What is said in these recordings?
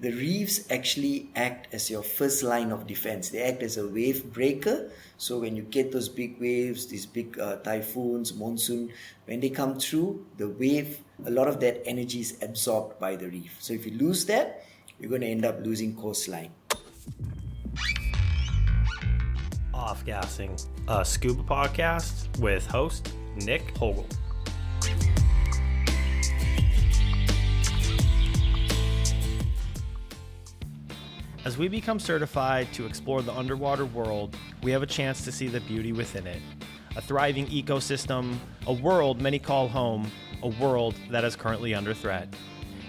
the reefs actually act as your first line of defense. They act as a wave breaker. So when you get those big waves, these big typhoons, monsoon, when they come through, the wave, a lot of that energy is absorbed by the reef. So if you lose that, you're going to end up losing coastline. Off-Gassing, a scuba podcast with host Nick Hogel. As we become certified to explore the underwater world, we have a chance to see the beauty within it. A thriving ecosystem, a world many call home, a world that is currently under threat.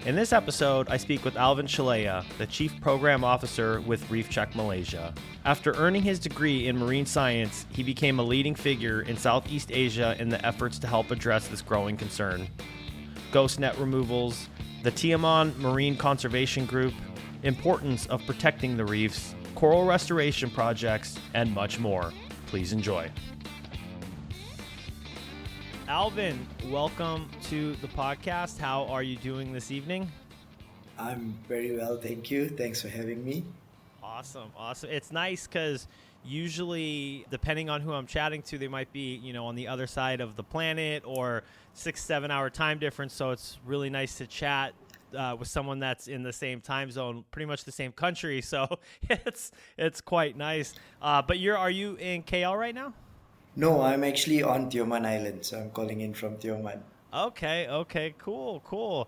In this episode, I speak with Alvin Chelliah, the Chief Program Officer with Reef Check Malaysia. After earning his degree in marine science, he became a leading figure in Southeast Asia in the efforts to help address this growing concern. Ghost net removals, the Tioman Marine Conservation Group, importance of protecting the reefs, coral restoration projects, and much more. Please enjoy. Alvin, welcome to the podcast. How are you doing this evening? I'm very well, thank you. Thanks for having me. Awesome. It's nice because usually, depending on who I'm chatting to, they might be, on the other side of the planet or 6-7 hour time difference. So it's really nice to chat with someone that's in the same time zone, pretty much the same country. So it's quite nice. But are you in KL right now? No, I'm actually on Tioman Island, so I'm calling in from Tioman. Okay, cool.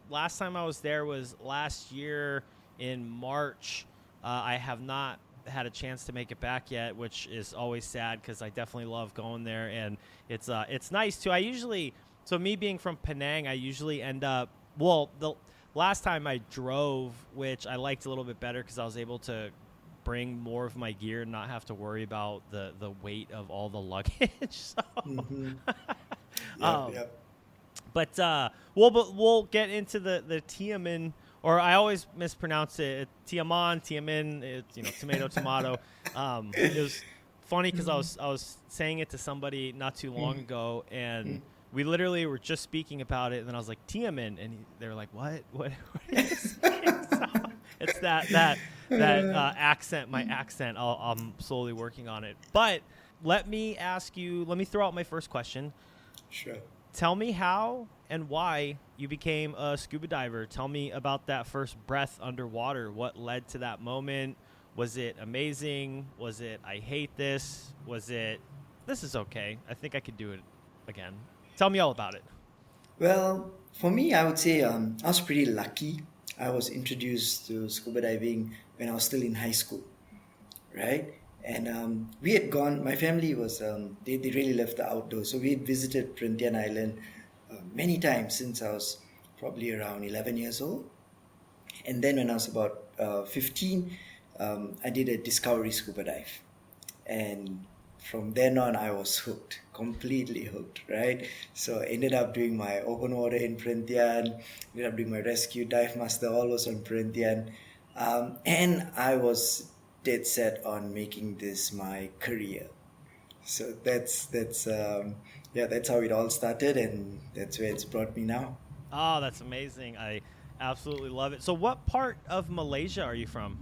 Last time I was there was last year in March. I have not had a chance to make it back yet, which is always sad because I definitely love going there, and it's nice too. So me being from Penang, I usually end up, the last time I drove, which I liked a little bit better because I was able to bring more of my gear and not have to worry about the weight of all the luggage. So. Mm-hmm. Yep. But we'll get into the Tioman, or I always mispronounce it. Tioman. It's tomato. It was funny because I was saying it to somebody not too long ago, and we literally were just speaking about it, and then I was like Tioman, and they were like, "What is this?" So it's that accent, my accent. I'm slowly working on it. But let me throw out my first question. Sure. Tell me how and why you became a scuba diver. Tell me about that first breath underwater. What led to that moment? Was it amazing? Was it, I hate this? Was it, this is okay, I think I could do it again? Tell me all about it. Well, for me, I would say I was pretty lucky. I was introduced to scuba diving when I was still in high school, right? And we had gone, my family was, they really loved the outdoors. So we had visited Perhentian Island many times since I was probably around 11 years old. And then when I was about 15, I did a discovery scuba dive. And from then on, I was hooked, completely hooked, right? So I ended up doing my open water in Perhentian, ended up doing my rescue dive master, all was on Perhentian. And I was dead set on making this my career. So that's how it all started, and that's where it's brought me now. Oh, that's amazing. I absolutely love it. So what part of Malaysia are you from?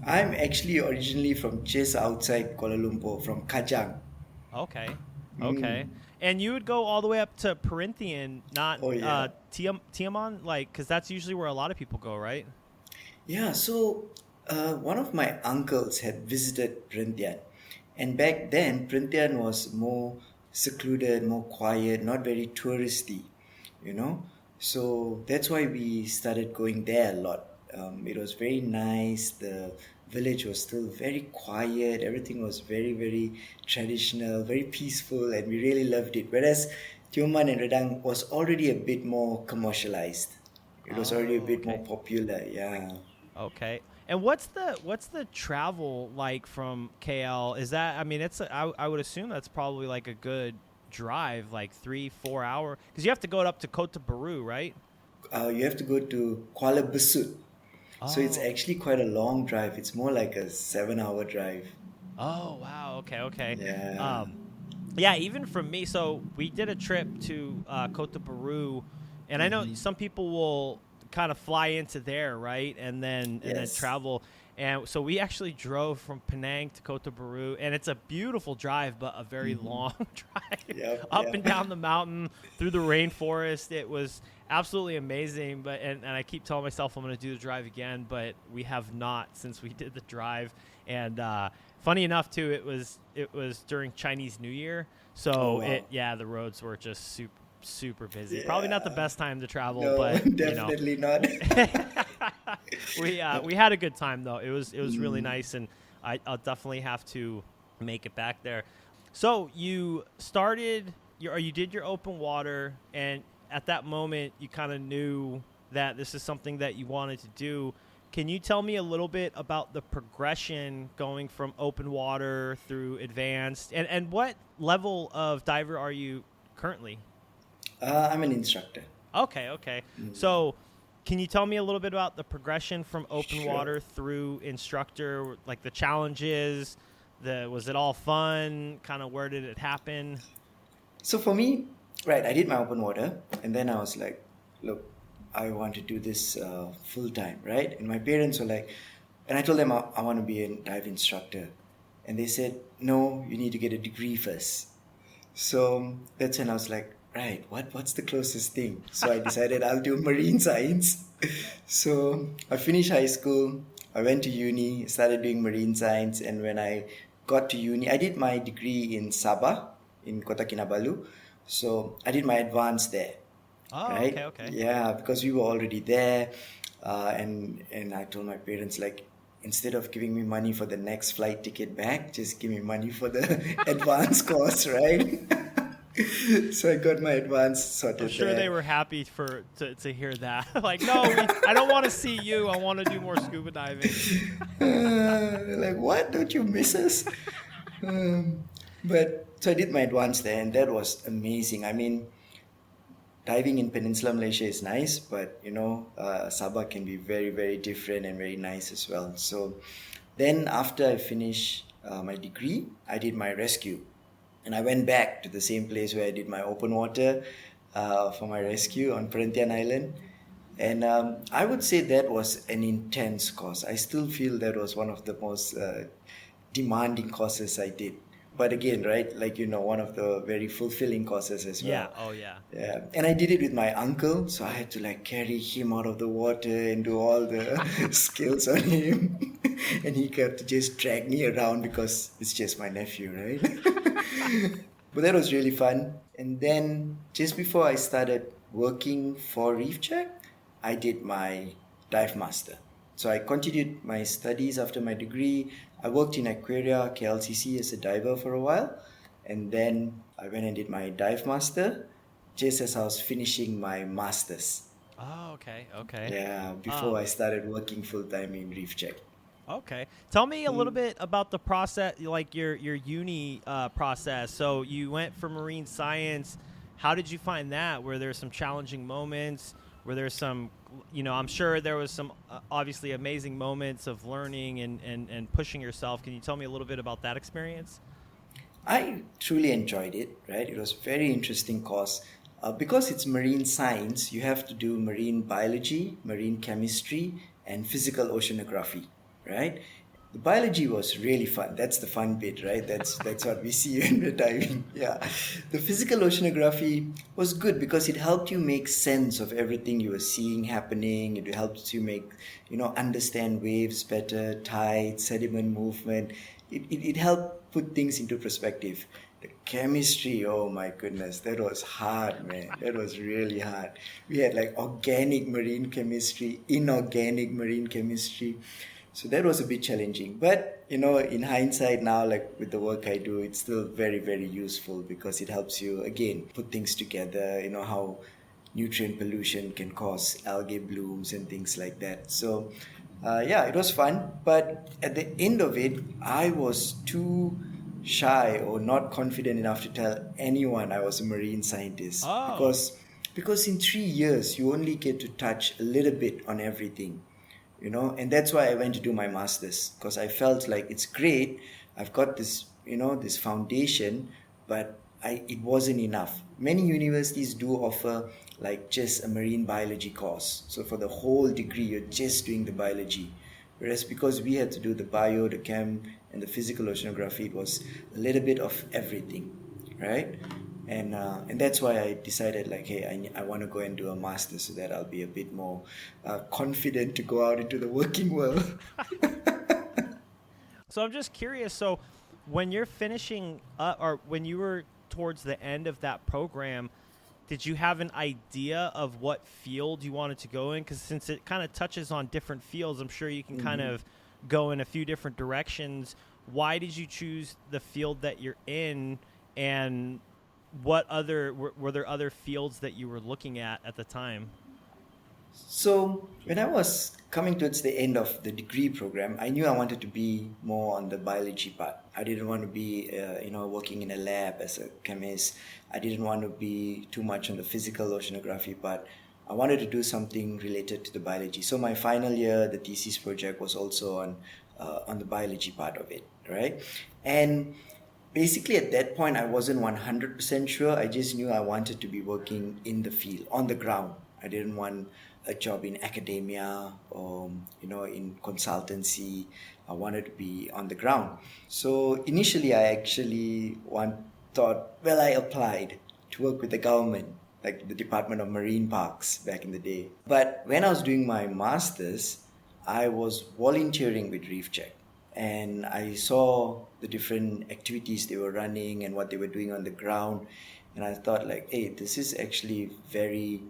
I'm actually originally from just outside Kuala Lumpur, from Kajang. Okay. And you would go all the way up to Perhentian, not Tioman, because that's usually where a lot of people go, right? Yeah, so one of my uncles had visited Perhentian, and back then Perhentian was more secluded, more quiet, not very touristy, So that's why we started going there a lot. It was very nice. The village was still very quiet. Everything was very, very traditional, very peaceful, and we really loved it. Whereas Tioman and Redang was already a bit more commercialized. It was already a bit more popular. Yeah. Okay. And what's the travel like from KL? Is that, I would assume that's probably like a good drive, like 3-4 hour, because you have to go up to Kota Baru, right? You have to go to Kuala Besut. So it's actually quite a long drive. It's more like a 7-hour drive. Oh, wow. Okay. Yeah. Yeah, even from me. So we did a trip to Kota Baru, and I know some people will kind of fly into there, right? And then Yes. travel. And so we actually drove from Penang to Kota Baru, and it's a beautiful drive, but a very long drive Yep. up and Yep. down the mountain through the rainforest. It was absolutely amazing. But and I keep telling myself I'm going to do the drive again, but we have not since we did the drive. And funny enough, too, it was during Chinese New Year, Oh so wow. the roads were just super busy. Probably not the Yeah. best time to travel, No, but definitely not. we had a good time though. It was really Mm. nice, and I'll definitely have to make it back there. So you started or you did your open water, and at that moment you kind of knew that this is something that you wanted to do. Can you tell me a little bit about the progression going from open water through advanced, and what level of diver are you currently? I'm an instructor. Okay, okay. Mm. So, can you tell me a little bit about the progression from open Sure. water through instructor, like the challenges? The was it all fun? Kind of where did it happen? So for me, right, I did my open water, and then I was like, look, I want to do this full time, right? And my parents were like, and I told them I want to be a dive instructor, and they said, no, you need to get a degree first. So that's when I was like, right, what's the closest thing? So I decided I'll do marine science. So I finished high school, I went to uni, started doing marine science, and when I got to uni, I did my degree in Sabah, in Kota Kinabalu. So I did my advanced there, Oh, okay, right? okay. Yeah, because we were already there, and I told my parents like, instead of giving me money for the next flight ticket back, just give me money for the advanced course, right? So I got my advance I'm sorted sure they there. were happy to hear that. Like, no, I don't want to see you. I want to do more scuba diving. Like, what? Don't you miss us? Um, but so I did my advance there, and that was amazing. I mean, diving in Peninsular Malaysia is nice, but Sabah can be very, very different and very nice as well. So then, after I finished my degree, I did my rescue, and I went back to the same place where I did my open water for my rescue on Perhentian Island. And I would say that was an intense course. I still feel that was one of the most demanding courses I did. But again, right, like one of the very fulfilling courses as Yeah. well. Oh, yeah. Yeah, and I did it with my uncle, so I had to like carry him out of the water and do all the skills on him, and he got to just drag me around because it's just my nephew, right? But that was really fun. And then just before I started working for Reef Check, I did my dive master. So I continued my studies after my degree. I worked in Aquaria KLCC as a diver for a while, and then I went and did my dive master just as I was finishing my masters. Oh, okay, okay. Yeah, before I Um, started working full time in Reef Check. Okay. Tell me a little Mm. bit about the process, like your uni process. So you went for marine science. How did you find that? Were there some challenging moments? Were there some, I'm sure there was some obviously amazing moments of learning and pushing yourself. Can you tell me a little bit about that experience? I truly enjoyed it, right? It was a very interesting course. Because it's marine science, you have to do marine biology, marine chemistry, and physical oceanography, right? The biology was really fun. That's the fun bit, right? That's what we see when we're diving. Yeah. The physical oceanography was good because it helped you make sense of everything you were seeing happening. It helps you make, understand waves better, tides, sediment movement. It helped put things into perspective. The chemistry, oh my goodness, that was hard, man. That was really hard. We had like organic marine chemistry, inorganic marine chemistry. So that was a bit challenging. But, in hindsight now, like with the work I do, it's still very, very useful because it helps you, again, put things together, how nutrient pollution can cause algae blooms and things like that. So, yeah, it was fun. But at the end of it, I was too shy or not confident enough to tell anyone I was a marine scientist Oh, because in 3 years you only get to touch a little bit on everything, and that's why I went to do my masters because I felt like it's great. I've got this, this foundation, but it wasn't enough. Many universities do offer like just a marine biology course. So for the whole degree, you're just doing the biology. Whereas because we had to do the bio, the chem, and the physical oceanography, it was a little bit of everything, right? And that's why I decided like, hey, I want to go and do a master so that I'll be a bit more confident to go out into the working world. So I'm just curious. So when you're finishing or when you were towards the end of that program, did you have an idea of what field you wanted to go in? Because since it kind of touches on different fields, I'm sure you can kind of go in a few different directions. Why did you choose the field that you're in, and what other were there other fields that you were looking at the time? So when I was coming towards the end of the degree program, I knew I wanted to be more on the biology part. I didn't want to be, working in a lab as a chemist. I didn't want to be too much on the physical oceanography part. I wanted to do something related to the biology. So my final year, the thesis project was also on the biology part of it, right? And basically at that point, I wasn't 100% sure. I just knew I wanted to be working in the field, on the ground. I didn't want a job in academia or in consultancy. I wanted to be on the ground. So initially I actually thought, well, I applied to work with the government, like the Department of Marine Parks back in the day. But when I was doing my masters, I was volunteering with Reef Check, and I saw the different activities they were running and what they were doing on the ground, and I thought like, hey, this is actually very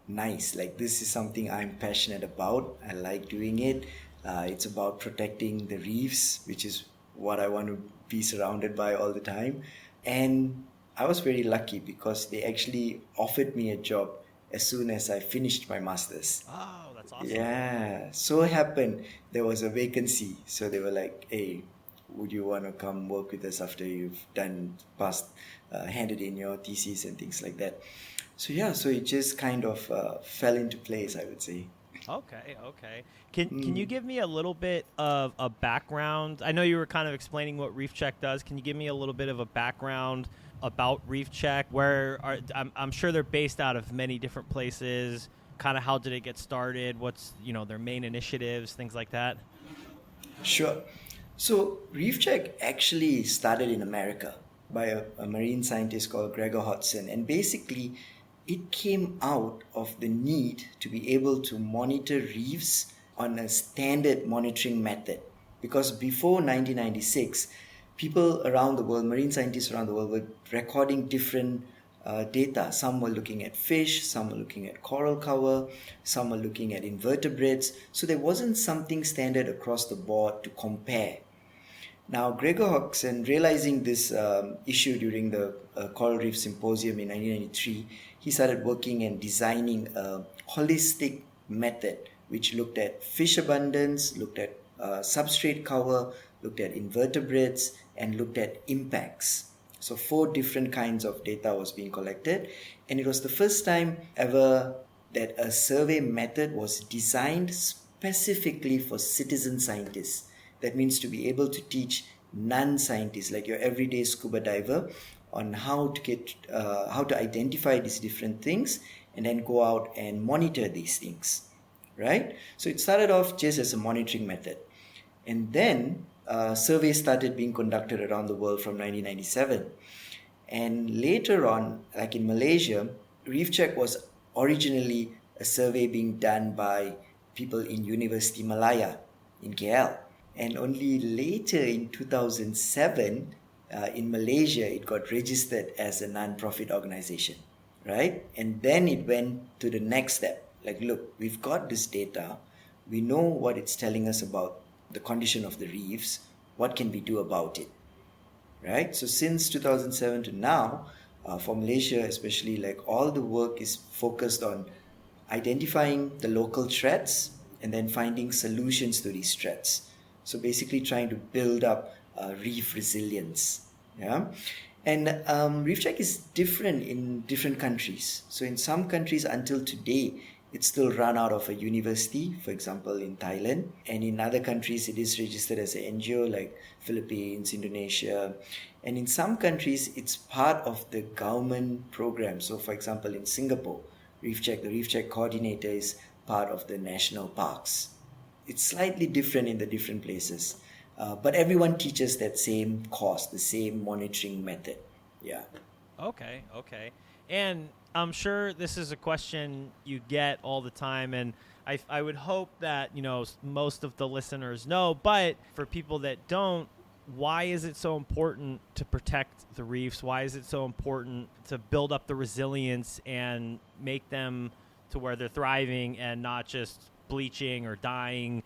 nice. Like, this is something I'm passionate about. I like doing it. It's about protecting the reefs, which is what I want to be surrounded by all the time. And I was very lucky because they actually offered me a job as soon as I finished my masters. Oh, that's awesome. Yeah, so happened there was a vacancy, so they were like, "Hey, would you want to come work with us after you've handed in your thesis and things like that?" So yeah, so it just kind of fell into place, I would say. Okay, okay. Can you give me a little bit of a background? I know you were kind of explaining what Reef Check does. Can you give me a little bit of a background about Reef Check? I'm sure they're based out of many different places. Kind of how did it get started? What's their main initiatives, things like that. Sure. So Reef Check actually started in America by a marine scientist called Gregor Hodgson, and basically it came out of the need to be able to monitor reefs on a standard monitoring method. Because before 1996, people around the world, marine scientists around the world, were recording different data. Some were looking at fish, some were looking at coral cover, some were looking at invertebrates. So there wasn't something standard across the board to compare. Now, Gregor Hodgson, realizing this issue during the Coral Reef Symposium in 1993, he started working and designing a holistic method which looked at fish abundance, looked at substrate cover, looked at invertebrates, and looked at impacts. So 4 different kinds of data was being collected, and it was the first time ever that a survey method was designed specifically for citizen scientists. That means to be able to teach non-scientists, like your everyday scuba diver, on how to identify these different things and then go out and monitor these things, right? So it started off just as a monitoring method, and then surveys started being conducted around the world from 1997. And later on, like in Malaysia, Reef Check was originally a survey being done by people in University Malaya in KL. And only later in 2007, in Malaysia, it got registered as a non-profit organization, right? And then it went to the next step. Like, look, we've got this data. We know what it's telling us about the condition of the reefs. What can we do about it, right? So since 2007 to now, for Malaysia especially, like, all the work is focused on identifying the local threats and then finding solutions to these threats. So basically trying to build up reef resilience. Yeah. And Reef Check is different in different countries. So in some countries until today, it's still run out of a university, for example, in Thailand. And in other countries, it is registered as an NGO like Philippines, Indonesia. And in some countries, it's part of the government program. So, for example, in Singapore, Reef Check, the Reef Check coordinator is part of the national parks. It's slightly different in the different places. But everyone teaches that same course, the same monitoring method. Yeah. Okay, okay. And I'm sure this is a question you get all the time, and I would hope that, most of the listeners know, but for people that don't, why is it so important to protect the reefs? Why is it so important to build up the resilience and make them to where they're thriving and not just bleaching or dying?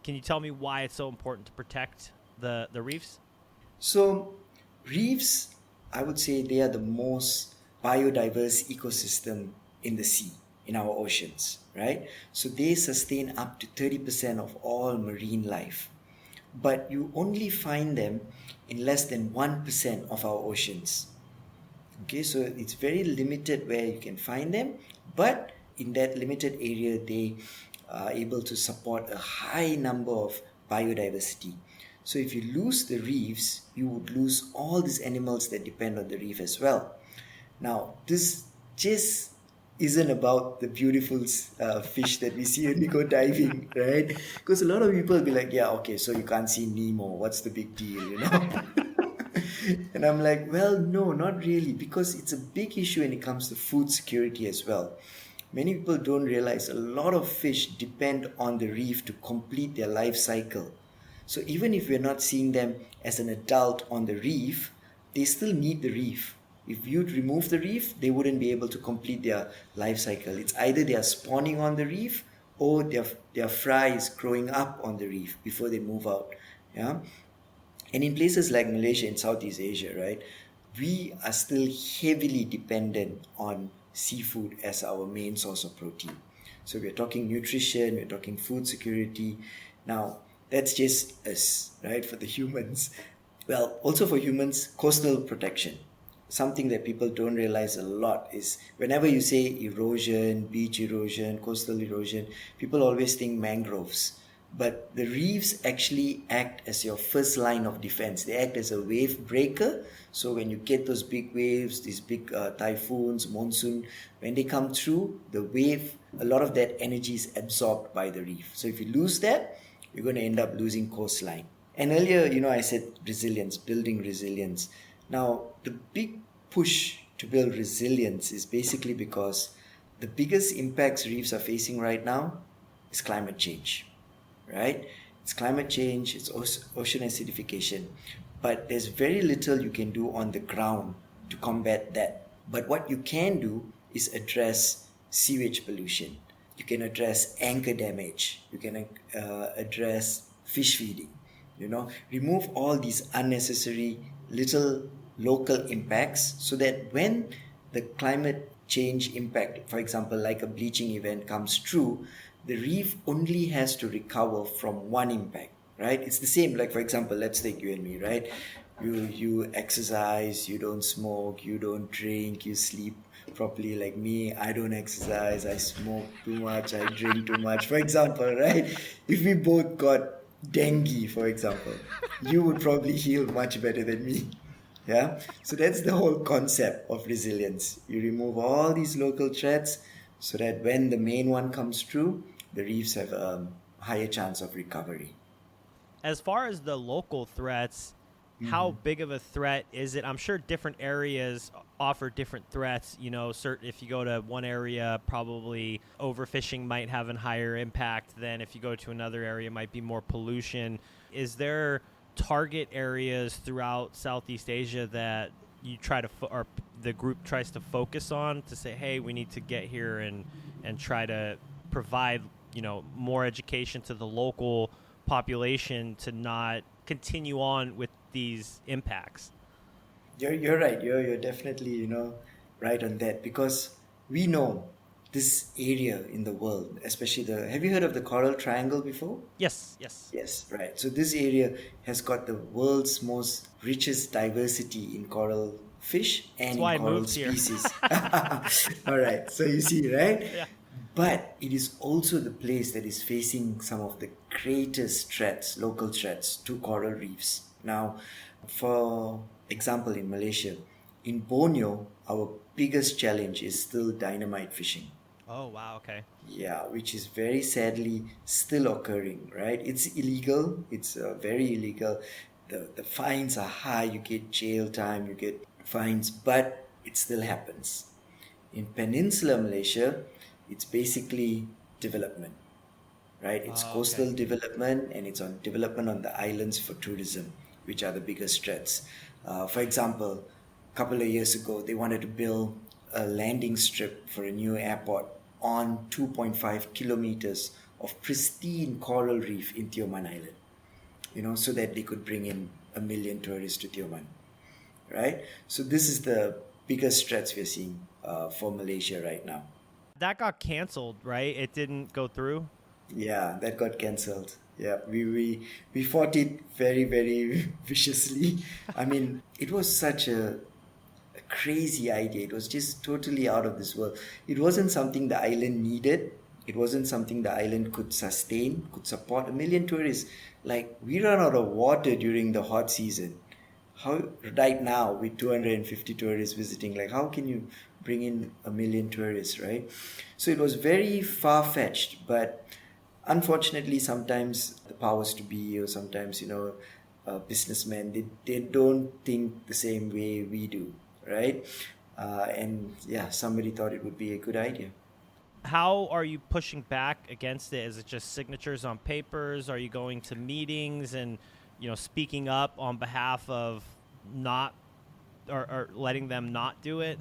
Can you tell me why it's so important to protect the reefs? So, reefs, I would say they are the most biodiverse ecosystem in the sea, in our oceans, right? So, they sustain up to 30% of all marine life. But you only find them in less than 1% of our oceans. Okay, so it's very limited where you can find them, but in that limited area, they are able to support a high number of biodiversity. So if you lose the reefs, you would lose all these animals that depend on the reef as well. Now, this just isn't about the beautiful fish that we see when we go diving, right? Because a lot of people will be like, yeah, okay, so you can't see Nemo. What's the big deal? And I'm like, well, no, not really, because it's a big issue when it comes to food security as well. Many people don't realize a lot of fish depend on the reef to complete their life cycle. So even if we're not seeing them as an adult on the reef, they still need the reef. If you'd remove the reef, they wouldn't be able to complete their life cycle. It's either they are spawning on the reef or their fry is growing up on the reef before they move out. Yeah. And in places like Malaysia and Southeast Asia, right, we are still heavily dependent on seafood as our main source of protein. So we're talking nutrition, we're talking food security. Now, that's just us, right, for the humans. Well, also for humans, coastal protection. Something that people don't realize a lot is whenever you say erosion, beach erosion, coastal erosion, people always think mangroves. But the reefs actually act as your first line of defense. They act as a wave breaker. So when you get those big waves, these big typhoons, monsoon, when they come through, the wave, a lot of that energy is absorbed by the reef. So if you lose that, you're going to end up losing coastline. And earlier, I said resilience, building resilience. Now, the big push to build resilience is basically because the biggest impacts reefs are facing right now is climate change, right? It's climate change, it's ocean acidification, but there's very little you can do on the ground to combat that. But what you can do is address sewage pollution. You can address anchor damage. You can address fish feeding. Remove all these unnecessary little local impacts so that when the climate change impact, for example, like a bleaching event comes true, the reef only has to recover from one impact, right? It's the same, like for example, let's take you and me, right? You exercise, you don't smoke, you don't drink, you sleep properly. Like me, I don't exercise, I smoke too much, I drink too much, for example, right? If we both got dengue, for example, you would probably heal much better than me. Yeah, so that's the whole concept of resilience. You remove all these local threats so that when the main one comes through, the reefs have a higher chance of recovery. As far as the local threats, how big of a threat is it? I'm sure different areas offer different threats. If you go to one area, probably overfishing might have a higher impact than if you go to another area, it might be more pollution. Is there target areas throughout Southeast Asia that you try to or the group tries to focus on to say, hey, we need to get here and try to provide more education to the local population to not continue on with these impacts? You're right. You're definitely right on that, because we know this area in the world, especially have you heard of the Coral Triangle before? Yes. Yes, right. So this area has got the world's most richest diversity in coral fish That's and in why I coral moved here. species. All right. So you see, right? Yeah. But it is also the place that is facing some of the greatest threats, local threats to coral reefs. Now, for example, in Malaysia, in Borneo, our biggest challenge is still dynamite fishing. Oh, wow. Okay. Yeah, which is very sadly still occurring, right? It's illegal. It's very illegal. The fines are high. You get jail time, you get fines, but it still happens. In Peninsular Malaysia, it's basically development, right? It's Oh, okay. coastal development and it's on development on the islands for tourism, which are the biggest threats. For example, a couple of years ago, they wanted to build a landing strip for a new airport on 2.5 kilometers of pristine coral reef in Tioman Island, so that they could bring in 1 million tourists to Tioman, right? So this is the biggest threats we're seeing for Malaysia right now. That got canceled, right? It didn't go through. Yeah, that got cancelled. Yeah, we fought it very, very viciously. I mean, it was such a crazy idea. It was just totally out of this world. It wasn't something the island needed. It wasn't something the island could sustain, could support 1 million tourists. Like, we run out of water during the hot season. How right now with 250 tourists visiting, like how can you bring in 1 million tourists, right? So it was very far-fetched, but unfortunately sometimes the powers to be, or sometimes businessmen, they don't think the same way we do, right? And yeah, somebody thought it would be a good idea. How are you pushing back against it? Is it just signatures on papers? Are you going to meetings and speaking up on behalf of not or letting them not do it?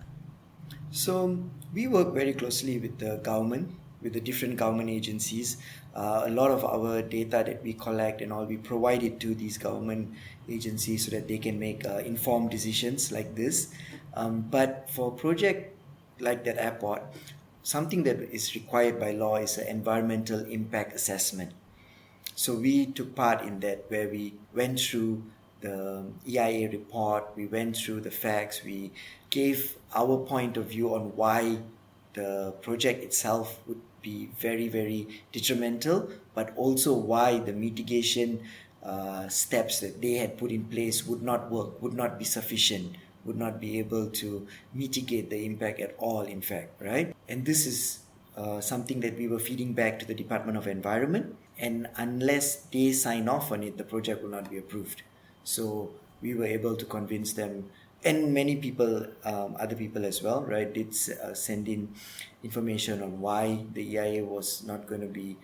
So we work very closely with the government, with the different government agencies. A lot of our data that we collect and all, we provide it to these government agencies so that they can make informed decisions like this. But for a project like that airport, something that is required by law is an environmental impact assessment. So we took part in that, where we went through the EIA report, we went through the facts, we gave our point of view on why the project itself would be very, very detrimental, but also why the mitigation steps that they had put in place would not work, would not be sufficient, would not be able to mitigate the impact at all, in fact, right? And this is something that we were feeding back to the Department of Environment, and unless they sign off on it, the project will not be approved. So we were able to convince them, and many people, other people as well, right, did send in information on why the EIA was not going to be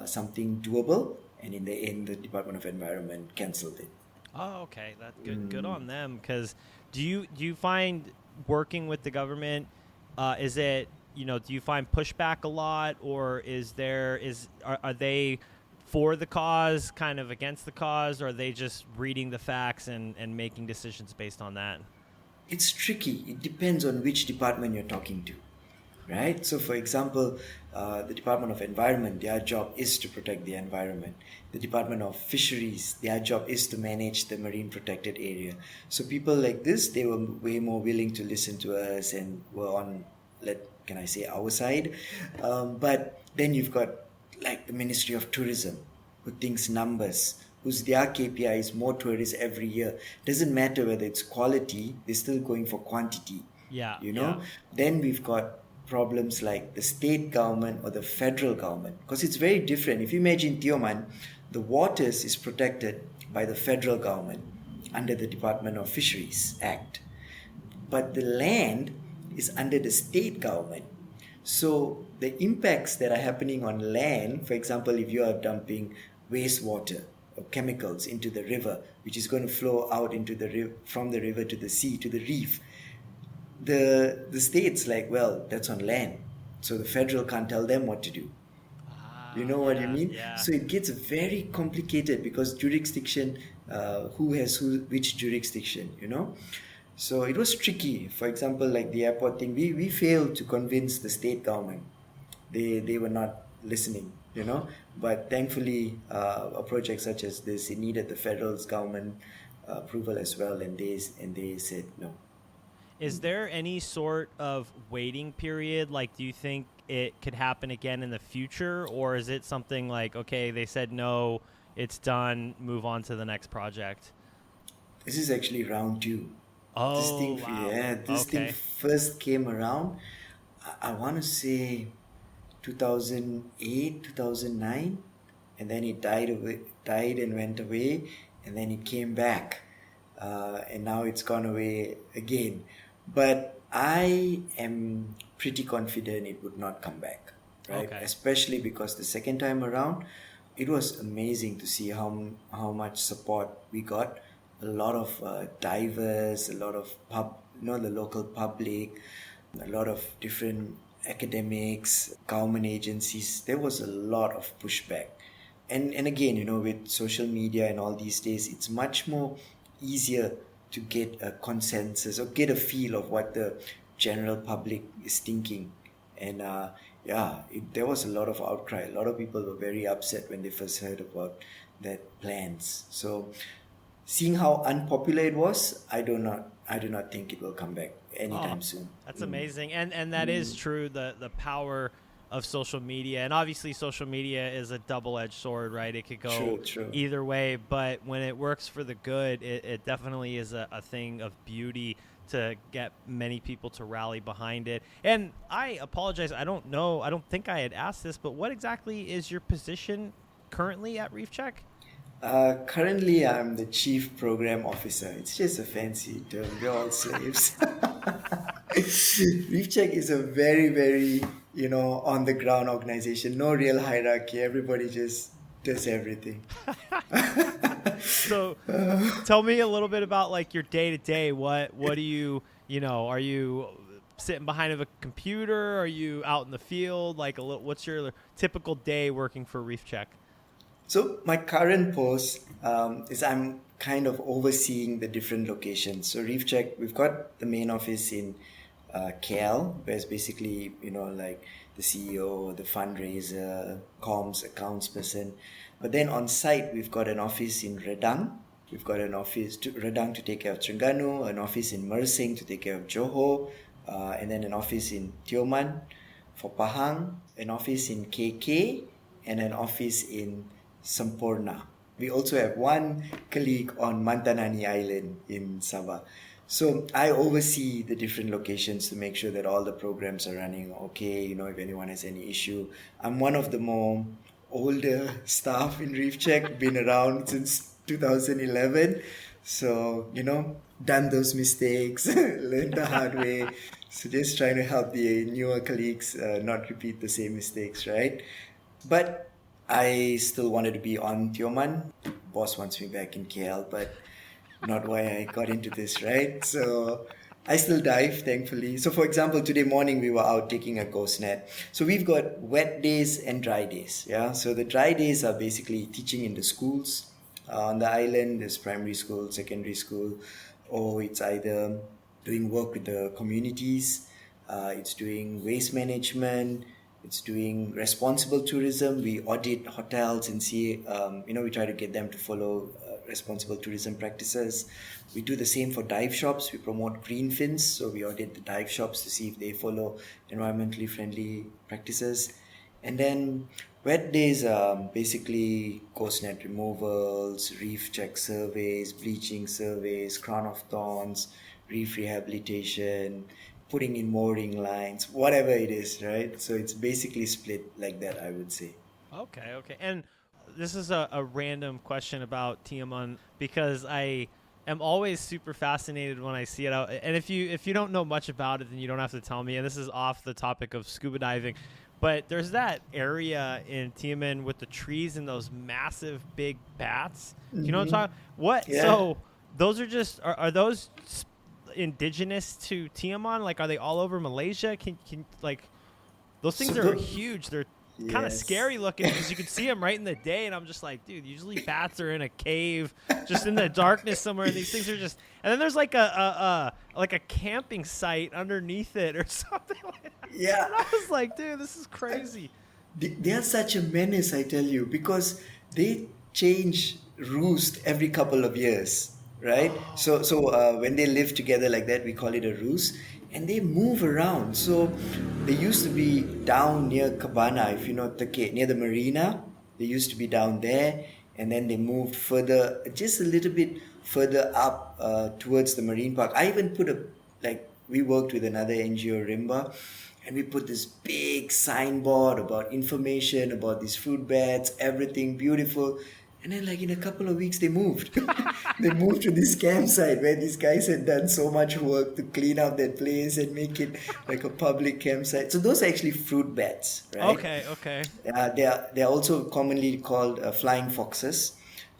something doable, and in the end, the Department of Environment cancelled it. Oh, okay. That's good. Good on them. Because do you find working with the government, is it do you find pushback a lot, or are they for the cause, kind of against the cause, or are they just reading the facts and making decisions based on that? It's tricky. It depends on which department you're talking to, right? So, for example, the Department of Environment, their job is to protect the environment. The Department of Fisheries, their job is to manage the marine protected area. So, people like this, they were way more willing to listen to us and were on, can I say, our side. But then you've got like the Ministry of Tourism, who thinks numbers, whose their KPI is more tourists every year. Doesn't matter whether it's quality, they're still going for quantity. Yeah. You Yeah. know, then we've got problems like the state government or the federal government, because it's very different. If you imagine Tioman, the waters is protected by the federal government under the Department of Fisheries Act, but the land is under the state government. So the impacts that are happening on land, for example, if you are dumping wastewater or chemicals into the river, which is going to flow out into the from the river to the sea, to the reef, the state's like, well, that's on land, so the federal can't tell them what to do. You Ah, know what I yeah, mean? yeah. So it gets very complicated because jurisdiction, who has which jurisdiction, So it was tricky. For example, like the airport thing, we failed to convince the state government. They were not listening, But thankfully, a project such as this, it needed the federal government approval as well, and they said no. Is there any sort of waiting period? Like, do you think it could happen again in the future, or is it something like, okay, they said no, it's done, move on to the next project? This is actually round two. This Oh, thing, wow. yeah, this thing Okay. first came around. I want to say 2008, 2009, and then it died and went away, and then it came back, and now it's gone away again. But I am pretty confident it would not come back, right? Okay. Especially because the second time around, it was amazing to see how much support we got. A lot of divers, a lot of the local public, a lot of different academics, government agencies. There was a lot of pushback. And again, with social media and all these days, it's much more easier to get a consensus or get a feel of what the general public is thinking. And there was a lot of outcry. A lot of people were very upset when they first heard about that plans. So seeing how unpopular it was, I do not think it will come back Oh, anytime soon. that's amazing. And that is true, the power of social media. And obviously social media is a double-edged sword, right? It could go True. either way, but when it works for the good, it definitely is a thing of beauty to get many people to rally behind it. And I apologize, I don't know, I don't think I had asked this, but what exactly is your position currently at Reef Check? Currently, I'm the chief program officer. It's just a fancy term. We're all slaves. Reef Check is a very, very, on the ground organization. No real hierarchy. Everybody just does everything. So tell me a little bit about like your day to day. What do are you sitting behind of a computer? Are you out in the field? Like what's your typical day working for Reef Check? So my current post is I'm kind of overseeing the different locations. So Reef Check, we've got the main office in KL, where it's basically, like the CEO, the fundraiser, comms, accounts person. But then on site, we've got an office in Redang. We've got an office to Redang to take care of Terengganu, an office in Mersing to take care of Johor, and then an office in Tioman for Pahang, an office in KK, and an office in Sempurna. We also have one colleague on Mantanani Island in Sabah. So I oversee the different locations to make sure that all the programs are running okay, if anyone has any issue. I'm one of the more older staff in Reef Check, been around since 2011. So, done those mistakes, learned the hard way. So just trying to help the newer colleagues not repeat the same mistakes, right? But I still wanted to be on Tioman. Boss wants me back in KL, but not why I got into this, right? So I still dive, thankfully. So for example, today morning we were out taking a ghost net. So we've got wet days and dry days, yeah? So the dry days are basically teaching in the schools. On the island, there's primary school, secondary school, or it's either doing work with the communities, it's doing waste management, it's doing responsible tourism. We audit hotels and see, we try to get them to follow responsible tourism practices. We do the same for dive shops. We promote green fins, so we audit the dive shops to see if they follow environmentally friendly practices. And then wet days are basically ghost net removals, reef check surveys, bleaching surveys, crown of thorns, reef rehabilitation, putting in mooring lines, whatever it is, right? So it's basically split like that, I would say. Okay. And this is a random question about Tioman because I am always super fascinated when I see it out. And if you don't know much about it, then you don't have to tell me. And this is off the topic of scuba diving. But there's that area in Tioman with the trees and those massive big bats. Do you know what I'm talking? What? Yeah. So those are just are those indigenous to Tioman? Like, are they all over Malaysia? Can like those things are huge. They're kind of scary looking because you can see them right in the day, and I'm just like, dude, usually bats are in a cave, just in the darkness somewhere. And these things are just, and then there's like a camping site underneath it or something like that. Yeah. And I was like, dude, this is crazy. They are such a menace, I tell you, because they change roost every couple of years, right? So when they live together like that, we call it a roost. and they move around. So they used to be down near Cabana, if you know Turkey, near the marina. They used to be down there, and then they moved further, just a little bit further up towards the marine park. I even put we worked with another NGO, Rimba, and we put this big signboard about information about these fruit bats, everything beautiful. And then, like in a couple of weeks, they moved. They moved to this campsite where these guys had done so much work to clean up that place and make it like a public campsite. So those are actually fruit bats, right? Okay, okay. They are also commonly called flying foxes.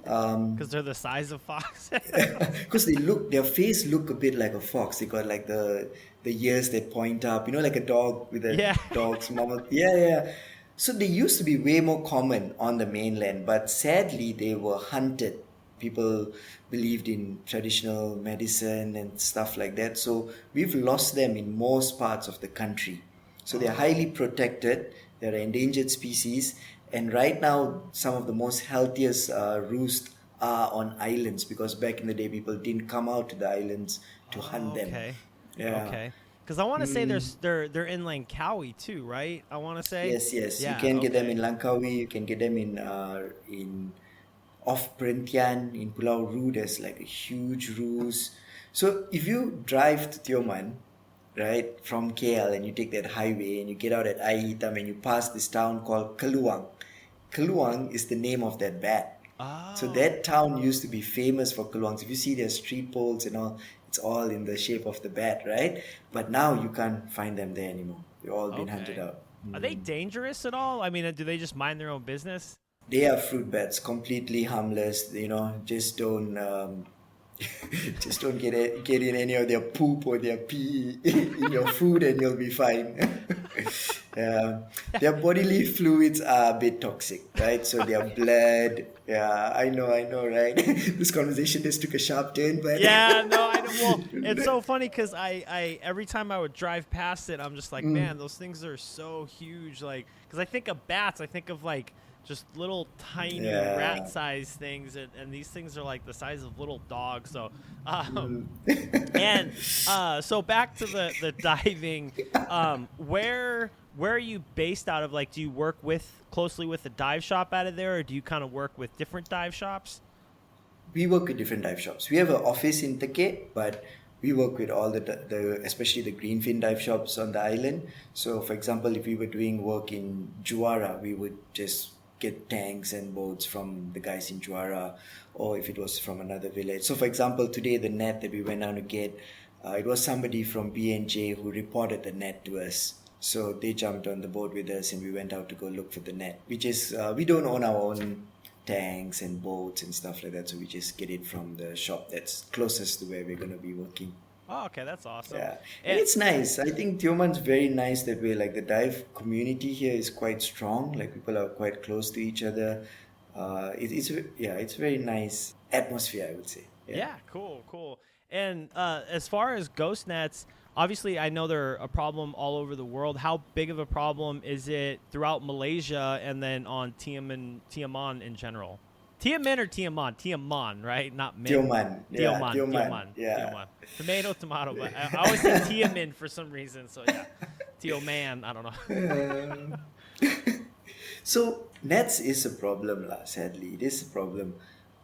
Because they're the size of foxes. Because their face look a bit like a fox. They got like the ears that point up, like a dog with a Yeah. dog's mouth. Yeah, yeah. So they used to be way more common on the mainland, but sadly they were hunted. People believed in traditional medicine and stuff like that. So we've lost them in most parts of the country. So they're highly protected. They're an endangered species. And right now, some of the most healthiest roosts are on islands, because back in the day, people didn't come out to the islands to hunt them. Okay. Yeah. Okay. Because I want to say they're in Langkawi too, right? I want to say. Yes, yes. Yeah, You can get them okay. in Langkawi. You can get them in off Perhentian in Pulau Ru. There's like a huge roost. So if you drive to Tioman, right, from KL, and you take that highway and you get out at Air Hitam and you pass this town called Keluang. Keluang is the name of that bat. So Oh, that town used to be famous for Keluangs. If you see their street poles and all, it's all in the shape of the bat, right? But now you can't find them there anymore. They've all been hunted okay. out. Are they dangerous at all? I mean, do they just mind their own business? They are fruit bats, completely harmless. Just don't just don't get in any of their poop or their pee in your food, and you'll be fine. Yeah. Their bodily fluids are a bit toxic, right? So their blood. Yeah, I know, right? This conversation just took a sharp turn, but Yeah, no, I know. Well, it's so funny because I every time I would drive past it, I'm just like, man, those things are so huge. Like, because I think of bats, I think of like just little tiny yeah. rat-sized things, and these things are like the size of little dogs. So, and so back to the diving. Where are you based out of? Like, do you work closely with the dive shop out of there, or do you kind of work with different dive shops? We work with different dive shops. We have an office in Teke, but we work with all the especially the greenfin dive shops on the island. So, for example, if we were doing work in Juara, we would just get tanks and boats from the guys in Juara, or if it was from another village. So, for example, today the net that we went down to get, it was somebody from B&J who reported the net to us. So they jumped on the boat with us, and we went out to go look for the net. We don't own our own tanks and boats and stuff like that, so we just get it from the shop that's closest to where we're going to be working. Oh, okay, that's awesome. Yeah, and it's nice. I think Tioman's very nice that way. Like the dive community here is quite strong. Like people are quite close to each other. It's very nice atmosphere, I would say. Yeah, cool. And as far as ghost nets, obviously I know they're a problem all over the world. How big of a problem is it throughout Malaysia and then on Tioman in general? Tioman or Tioman? Tioman, right? Not Min. Tioman. Yeah, Tioman. Yeah. Tomato. But I always say Tioman for some reason. So yeah, Tioman. I don't know. So nets is a problem, sadly. It is a problem.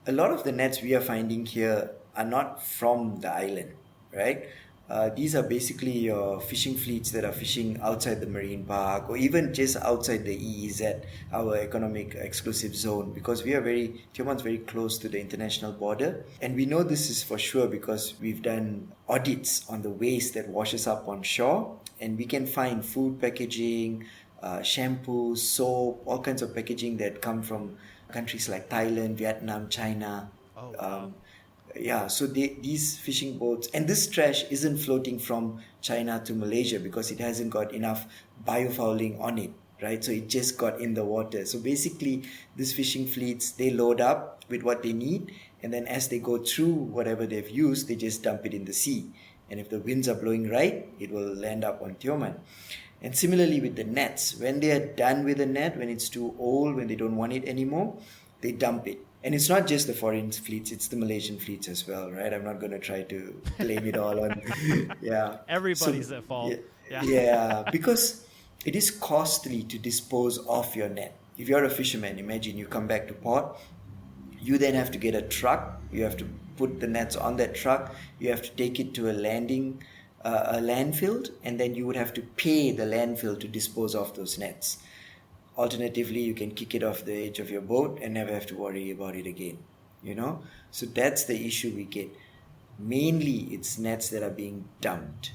A lot of the nets we are finding here are not from the island, right? These are basically your fishing fleets that are fishing outside the marine park, or even just outside the EEZ, our economic exclusive zone, because Tioman's very close to the international border. And we know this is for sure because we've done audits on the waste that washes up on shore, and we can find food packaging, shampoo, soap, all kinds of packaging that come from countries like Thailand, Vietnam, China. Oh, wow. So these fishing boats, and this trash isn't floating from China to Malaysia because it hasn't got enough biofouling on it, right? So it just got in the water. So basically, these fishing fleets, they load up with what they need, and then as they go through whatever they've used, they just dump it in the sea. And if the winds are blowing right, it will land up on Tioman. And similarly with the nets, when they are done with the net, when it's too old, when they don't want it anymore, they dump it. And it's not just the foreign fleets, it's the Malaysian fleets as well, right? I'm not going to try to blame it all on, yeah. So, Everybody's at fault. yeah, Yeah. yeah, because it is costly to dispose of your net. If you're a fisherman, imagine you come back to port, you then have to get a truck, you have to put the nets on that truck, you have to take it to a landfill, and then you would have to pay the landfill to dispose of those nets. Alternatively, you can kick it off the edge of your boat and never have to worry about it again. So that's the issue we get. Mainly it's nets that are being dumped.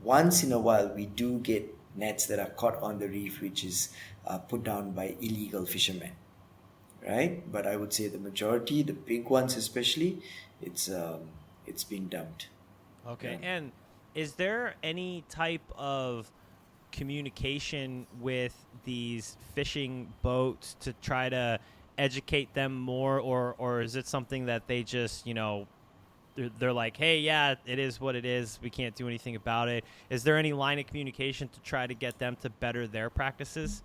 Once in a while we do get nets that are caught on the reef, which is put down by illegal fishermen, right? But I would say the majority, the big ones especially, it's being dumped. Okay. Yeah. And is there any type of communication with these fishing boats to try to educate them more, or is it something that they just, they're like, hey, yeah, it is what it is, we can't do anything about it? Is there any line of communication to try to get them to better their practices?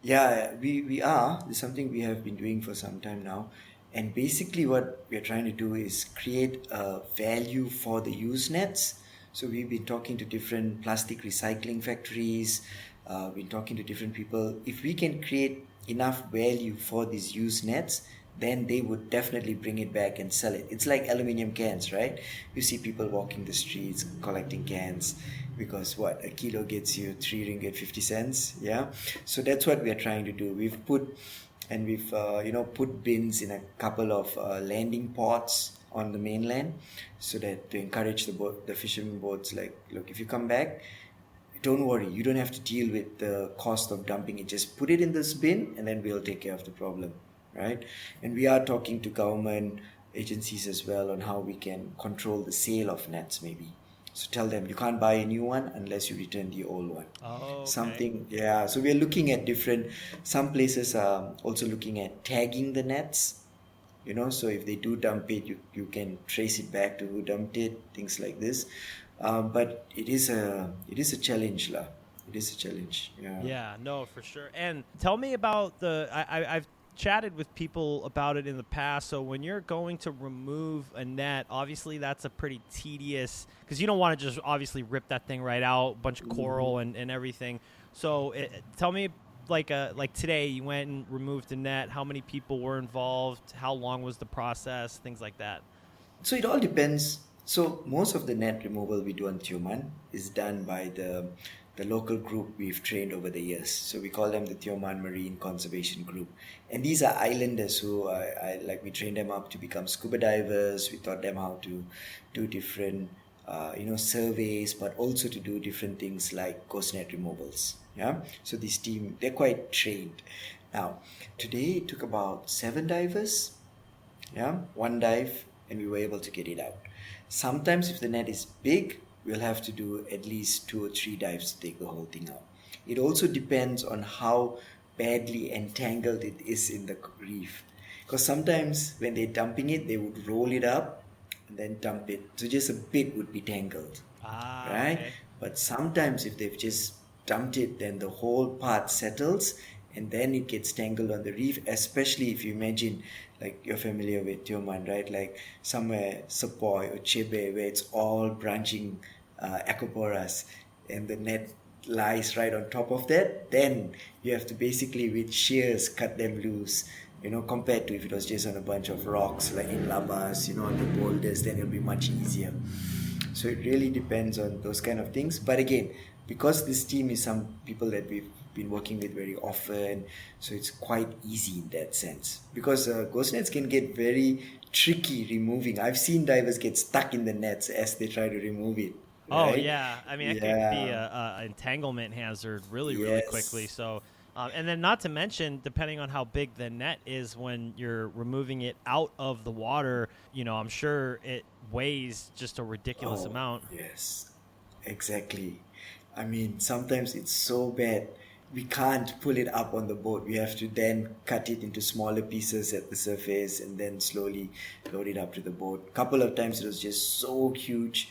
Yeah, we are. It's something we have been doing for some time now. And basically, what we're trying to do is create a value for the used nets. So, we've been talking to different plastic recycling factories, been talking to different people. If we can create enough value for these used nets, then they would definitely bring it back and sell it. It's like aluminium cans, right? You see people walking the streets collecting cans because what, a kilo gets you 3 ringgit 50 cents, yeah. So that's what we are trying to do. We've put bins in a couple of landing ports on the mainland, so that to encourage the fishermen boats, like, look, if you come back, don't worry, you don't have to deal with the cost of dumping it. Just put it in this bin and then we'll take care of the problem, right? And we are talking to government agencies as well on how we can control the sale of nets, maybe. So tell them you can't buy a new one unless you return the old one. Oh, okay. Something, yeah. So we're looking at some places are also looking at tagging the nets, so if they do dump it, you can trace it back to who dumped it, things like this. But it is a challenge lah. It is a challenge, yeah. Yeah, no, for sure. And tell me about I've chatted with people about it in the past. So when you're going to remove a net, obviously that's a pretty tedious, because you don't want to just obviously rip that thing right out, bunch of coral and everything. So tell me, like today you went and removed a net. How many people were involved? How long was the process? Things like that. So it all depends. So most of the net removal we do on Tioman is done by the local group we've trained over the years. So we call them the Tioman Marine Conservation Group, and these are islanders who we trained them up to become scuba divers. We taught them how to do different surveys, but also to do different things like ghost net removals. Yeah. So this team, they're quite trained. Now, today it took about 7 divers, yeah, one dive, and we were able to get it out. Sometimes if the net is big, we'll have to do at least 2 or 3 dives to take the whole thing out. It also depends on how badly entangled it is in the reef, because sometimes when they're dumping it, they would roll it up and then dump it, so just a bit would be tangled, Ah, right? okay. But sometimes if they've just dumped it, then the whole part settles and then it gets tangled on the reef, especially if you imagine, like, you're familiar with Tioman, right? Like somewhere Sepoy or Chebe, where it's all branching acoporas and the net lies right on top of that, then you have to basically with shears cut them loose, compared to if it was just on a bunch of rocks like in labas, on the boulders, then it'll be much easier. So it really depends on those kind of things. But again, because this team is some people that we've been working with very often, so it's quite easy in that sense. Because ghost nets can get very tricky removing. I've seen divers get stuck in the nets as they try to remove it, Oh right? yeah, I mean that could be Yeah. a entanglement hazard really quickly. Yes. So, and then not to mention, depending on how big the net is when you're removing it out of the water, I'm sure it weighs just a ridiculous Oh, amount. yes. Exactly. I mean, sometimes it's so bad we can't pull it up on the boat. We have to then cut it into smaller pieces at the surface and then slowly load it up to the boat. Couple of times it was just so huge,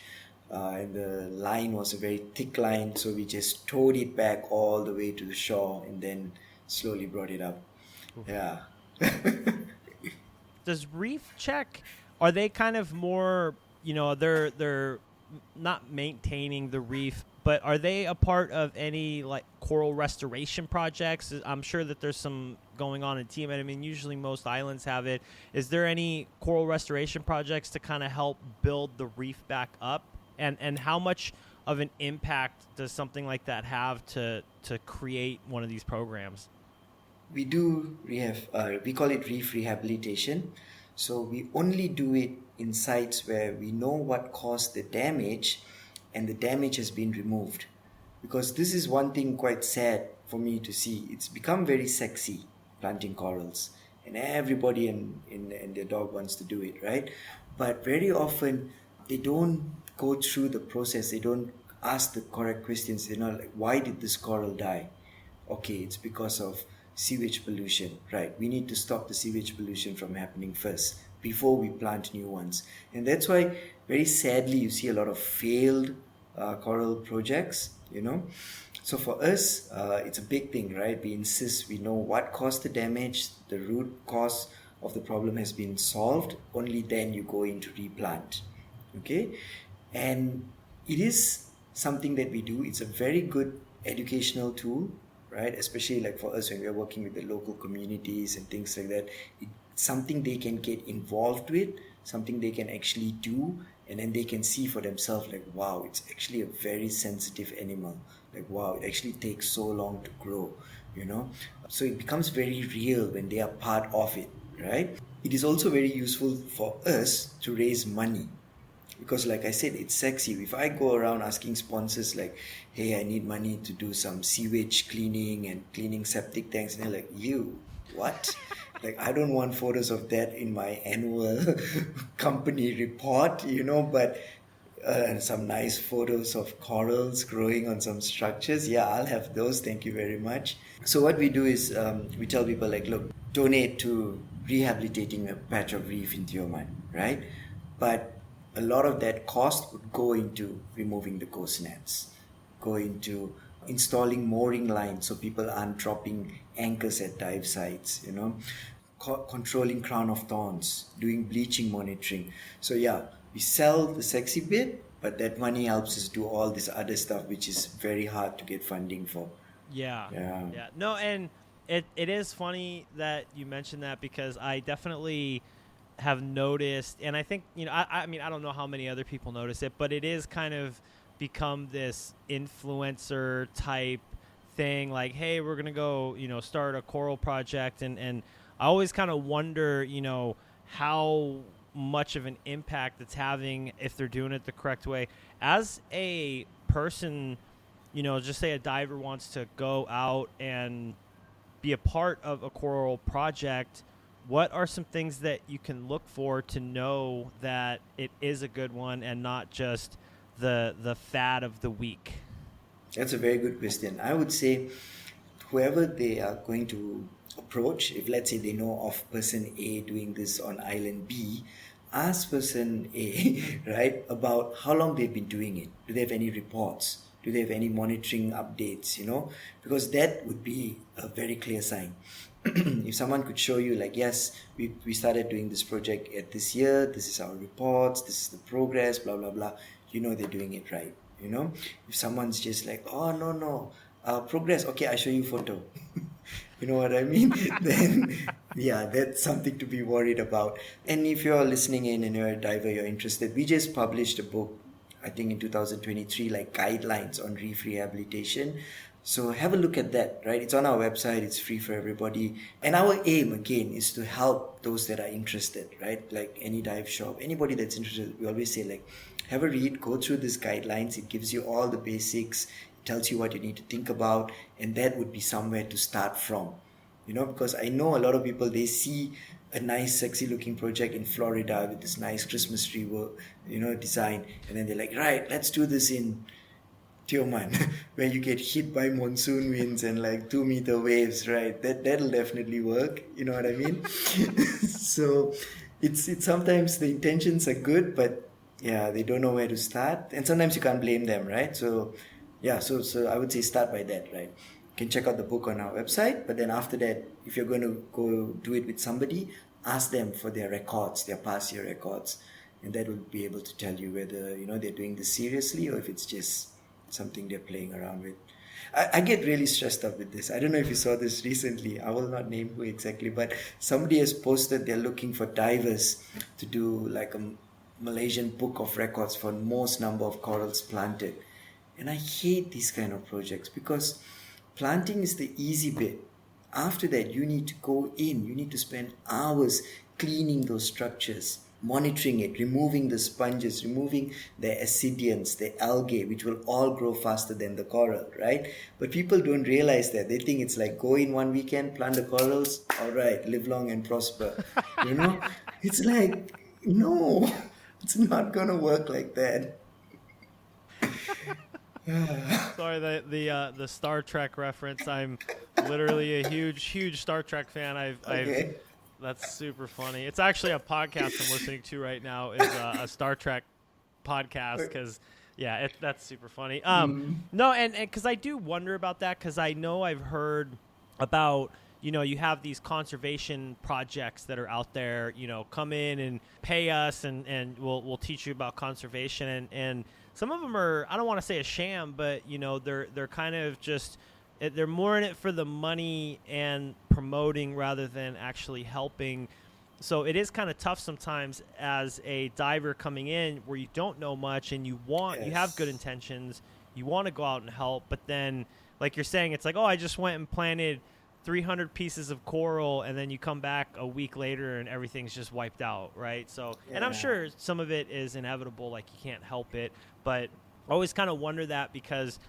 and the line was a very thick line, so we just towed it back all the way to the shore and then slowly brought it up. Yeah. does Reef Check, are they kind of more, they're not maintaining the reef, but are they a part of any like coral restoration projects? I'm sure that there's some going on in Tioman. I mean, usually most islands have it. Is there any coral restoration projects to kind of help build the reef back up? And how much of an impact does something like that have to create one of these programs? We do we call it reef rehabilitation. So we only do it in sites where we know what caused the damage and the damage has been removed. Because this is one thing quite sad for me to see. It's become very sexy planting corals, and everybody and their dog wants to do it, right? But very often they don't go through the process, they don't ask the correct questions. They're not like, why did this coral die? Okay, it's because of sewage pollution, right? We need to stop the sewage pollution from happening first before we plant new ones. And that's why, very sadly, you see a lot of failed coral projects, you know. So for us, it's a big thing, right? We insist we know what caused the damage, the root cause of the problem has been solved, only then you go into replant. Okay? And it is something that we do. It's a very good educational tool, right? Especially like for us when we're working with the local communities and things like that. It's something they can get involved with, something they can actually do, and then they can see for themselves like, wow, it's actually a very sensitive animal. Like, wow, it actually takes so long to grow, you know? So it becomes very real when they are part of it, right? It is also very useful for us to raise money because like I said, it's sexy. If I go around asking sponsors like, hey, I need money to do some sewage cleaning and cleaning septic tanks, and they're like, you what? Like, I don't want photos of that in my annual company report, you know, but and some nice photos of corals growing on some structures, yeah, I'll have those, thank you very much. So what we do is we tell people like, look, donate to rehabilitating a patch of reef in Tioman, right? But a lot of that cost would go into removing the ghost nets, go into installing mooring lines so people aren't dropping anchors at dive sites, you know, controlling crown of thorns, doing bleaching monitoring. So yeah, we sell the sexy bit, but that money helps us do all this other stuff, which is very hard to get funding for. Yeah. Yeah. Yeah. No, and it is funny that you mentioned that because I definitely have noticed, and I think, I mean, I don't know how many other people notice it, but it is kind of become this influencer type thing like, hey, we're going to go, start a coral project. And I always kind of wonder, how much of an impact it's having if they're doing it the correct way. As a person, just say a diver wants to go out and be a part of a coral project, what are some things that you can look for to know that it is a good one and not just the fad of the week? That's a very good question. I would say whoever they are going to approach, if let's say they know of person A doing this on island B, ask person A, right, about how long they've been doing it. Do they have any reports? Do they have any monitoring updates, Because that would be a very clear sign. If someone could show you like, yes, we started doing this project at this year, this is our reports, this is the progress, blah, blah, blah, they're doing it right, If someone's just like, oh, no, progress, okay, I show you photo. You know what I mean? Then, yeah, that's something to be worried about. And if you're listening in and you're a diver, you're interested, we just published a book, I think in 2023, like guidelines on reef rehabilitation. So have a look at that, right? It's on our website, it's free for everybody. And our aim, again, is to help those that are interested, right? Like any dive shop, anybody that's interested, we always say, like, have a read, go through these guidelines. It gives you all the basics, it tells you what you need to think about, and that would be somewhere to start from. Because I know a lot of people, they see a nice, sexy looking project in Florida with this nice Christmas tree work, design, and then they're like, right, let's do this in Tioman, where you get hit by monsoon winds and like 2 meter waves, right? That'll definitely work. You know what I mean? So it's sometimes the intentions are good, but yeah, they don't know where to start, and sometimes you can't blame them, right? So yeah, so I would say start by that, right? You can check out the book on our website, but then after that, if you're going to go do it with somebody, ask them for their records, their past year records, and that will be able to tell you whether they're doing this seriously or if it's just something they're playing around with. I get really stressed up with this. I don't know if you saw this recently. I will not name who exactly, but somebody has posted they're looking for divers to do like a Malaysian book of records for most number of corals planted. And I hate these kind of projects because planting is the easy bit. After that, you need to go in, you need to spend hours cleaning those structures, monitoring it, removing the sponges, removing the acidians, the algae, which will all grow faster than the coral, right? But people don't realize that. They think it's like go in one weekend, plant the corals, all right, live long and prosper. It's like, no, it's not going to work like that. Sorry, the Star Trek reference. I'm literally a huge Star Trek fan. Okay. That's super funny. It's actually a podcast I'm listening to right now. Is a Star Trek podcast because that's super funny. No, and because I do wonder about that because I know I've heard about you have these conservation projects that are out there. Come in and pay us and we'll teach you about conservation and some of them are, I don't want to say a sham, but they're kind of just, they're more in it for the money and promoting rather than actually helping. So it is kind of tough sometimes as a diver coming in where you don't know much and you have good intentions, you want to go out and help, but then like you're saying, it's like, oh, I just went and planted 300 pieces of coral and then you come back a week later and everything's just wiped out, right? So, and I'm sure some of it is inevitable, like you can't help it, but I always kind of wonder that because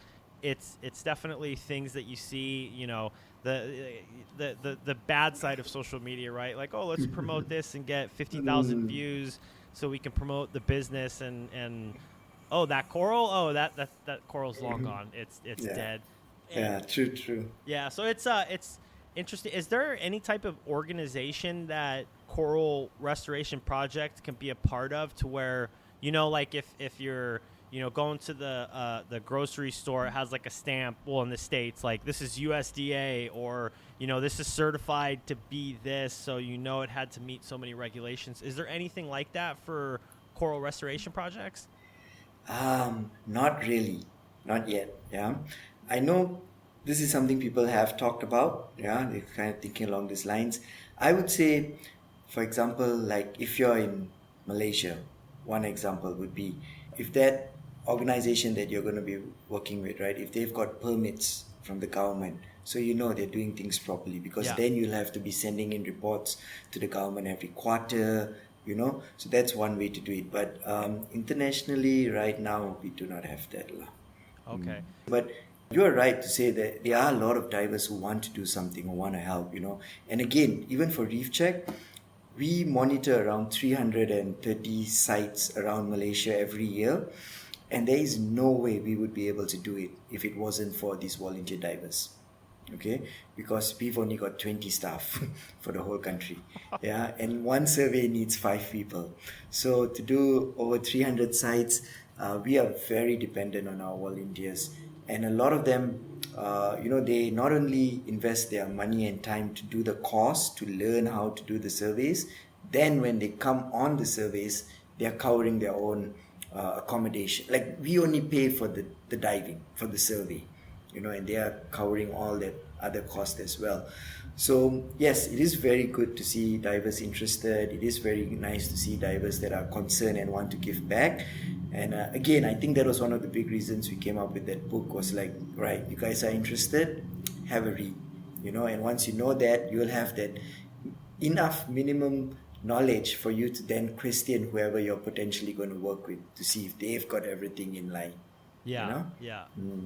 it's definitely things that you see, the bad side of social media, right? Like, oh, let's promote this and get 50,000 views so we can promote the business and oh, that coral, oh, that coral's long gone. It's dead. And, True. Yeah, so it's interesting. Is there any type of organization that coral restoration project can be a part of to where, like if you're, going to the grocery store, it has like a stamp, well, in the States, like this is USDA or, this is certified to be this, so it had to meet so many regulations. Is there anything like that for coral restoration projects? Not really. Not yet. Yeah. I know this is something people have talked about. Yeah. They're kind of thinking along these lines. I would say, for example, like if you're in Malaysia, one example would be if that organization that you're going to be working with, right, if they've got permits from the government, so they're doing things properly because then you'll have to be sending in reports to the government every quarter, so that's one way to do it. But internationally right now we do not have that. Okay. But you're right to say that there are a lot of divers who want to do something or want to help, and again, even for Reef Check, we monitor around 330 sites around Malaysia every year, and there is no way we would be able to do it if it wasn't for these volunteer divers. Okay, because we've only got 20 staff for the whole country. Yeah, and one survey needs 5 people. So to do over 300 sites, we are very dependent on our volunteers. And a lot of them, they not only invest their money and time to do the course, to learn how to do the surveys, then when they come on the surveys, they're covering their own accommodation. Like we only pay for the diving, for the survey, and they are covering all that other costs as well. So yes, it is very good to see divers interested. It is very nice to see divers that are concerned and want to give back. And again, I think that was one of the big reasons we came up with that book, was like, right, you guys are interested, have a read, and once you know that, you'll have that enough minimum knowledge for you to then question whoever you're potentially going to work with to see if they've got everything in line. Yeah.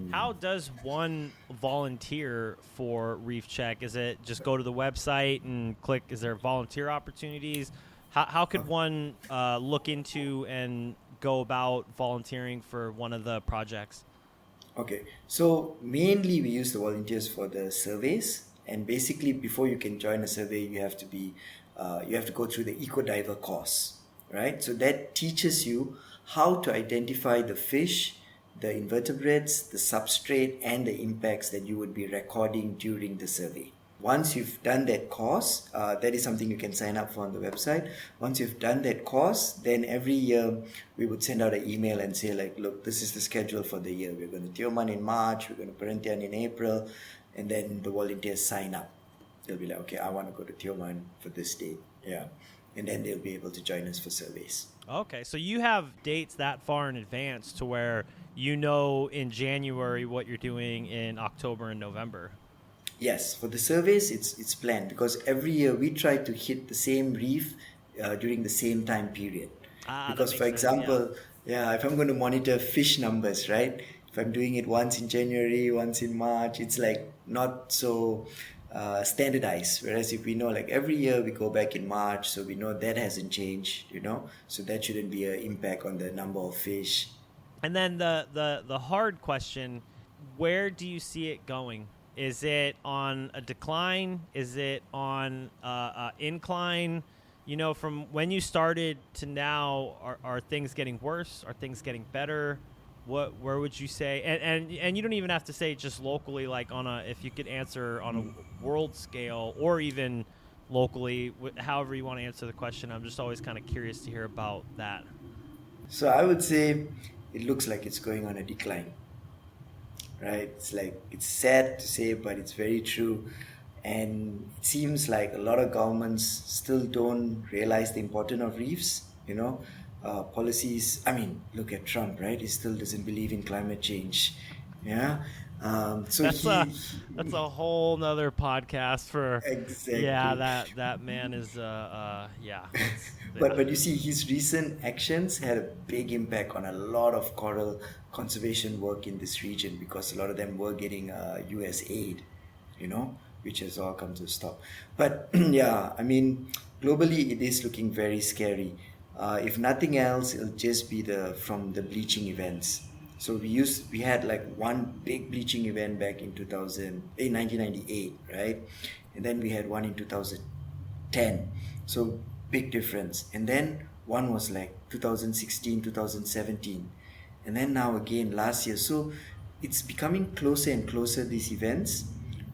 How does one volunteer for Reef Check? Is it just go to the website and click? Is there volunteer opportunities? How could one look into and go about volunteering for one of the projects? Okay, so mainly we use the volunteers for the surveys, and basically before you can join a survey, you have to go through the Eco Diver course, right? So that teaches you how to identify the fish, the invertebrates, the substrate, and the impacts that you would be recording during the survey. once you've done that course, that is something you can sign up for on the website. Once you've done that course, then every year we would send out an email and say like, look, this is the schedule for the year. We're going to Tioman in March, we're going to Perhentian in April, and then the volunteers sign up. They'll be like, okay, I want to go to Tioman for this date. Yeah. And then they'll be able to join us for surveys. Okay, so you have dates that far in advance to where you know in January what you're doing in October and November. Yes, for the surveys, it's planned because every year we try to hit the same reef during the same time period. Because, for example, if I'm going to monitor fish numbers, right? If I'm doing it once in January, once in March, it's like not so standardized. Whereas if we know like every year we go back in March, so we know that hasn't changed, so that shouldn't be an impact on the number of fish. And then the hard question, where do you see it going? Is it on a decline? Is it on incline? From when you started to now, are things getting worse? Are things getting better? Where would you say? And you don't even have to say just locally, like if you could answer on a world scale or even locally, however you want to answer the question. I'm just always kind of curious to hear about that. So I would say it looks like it's going on a decline. Right? It's sad to say, but it's very true. And it seems like a lot of governments still don't realize the importance of reefs, policies. I mean, look at Trump, right? He still doesn't believe in climate change. Yeah. So that's a whole nother podcast for exactly. Yeah, that man is yeah. But you see, his recent actions had a big impact on a lot of coral conservation work in this region because a lot of them were getting US aid, which has all come to a stop. But yeah, I mean, globally it is looking very scary. If nothing else, it'll just be from the bleaching events. So we had like one big bleaching event back in 1998, right? And then we had one in 2010. So big difference. And then one was like 2016, 2017. And then now again last year. So it's becoming closer and closer, these events.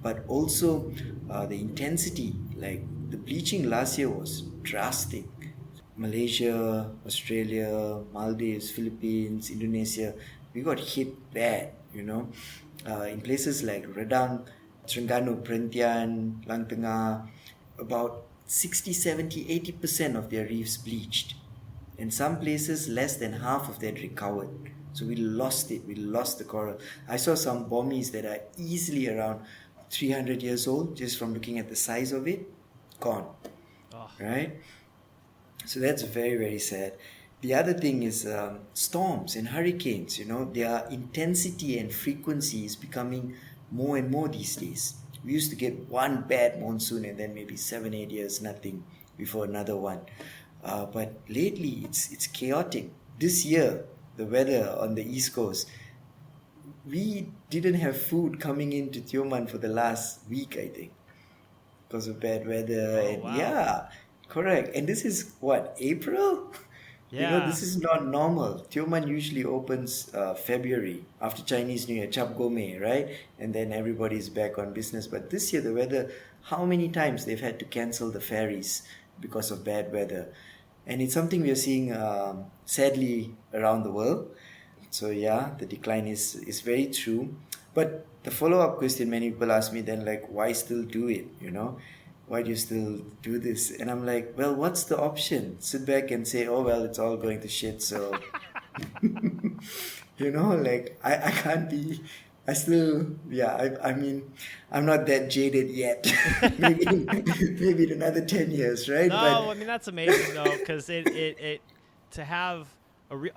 But also the intensity, like the bleaching last year was drastic. Malaysia, Australia, Maldives, Philippines, Indonesia, we got hit bad, in places like Redang, Terengganu, Perhentian, Lang Tengah, about 60, 70, 80% of their reefs bleached. In some places, less than half of that recovered. So we lost it. We lost the coral. I saw some bommies that are easily around 300 years old just from looking at the size of it. Gone. Oh. Right? So that's very, very sad. The other thing is storms and hurricanes. Their intensity and frequency is becoming more and more these days. We used to get one bad monsoon and then maybe 7-8 years nothing before another one. But lately it's chaotic. This year, the weather on the East Coast, we didn't have food coming into Tioman for the last week, I think, because of bad weather. Oh, wow. Yeah, correct. And this is what, April? Yeah. This is not normal. Tioman usually opens February after Chinese New Year, Cap Gome, right? And then everybody's back on business. But this year, the weather, how many times they've had to cancel the ferries because of bad weather? And it's something we are seeing, sadly, around the world. So yeah, the decline is very true. But the follow-up question many people ask me then, like, why still do it, Why do you still do this? And I'm like, well, what's the option? Sit back and say, oh, well, it's all going to shit, so... like, I can't be... I still... Yeah, I mean, I'm not that jaded yet. maybe in another 10 years, right? No, I mean, that's amazing, though, because it to have...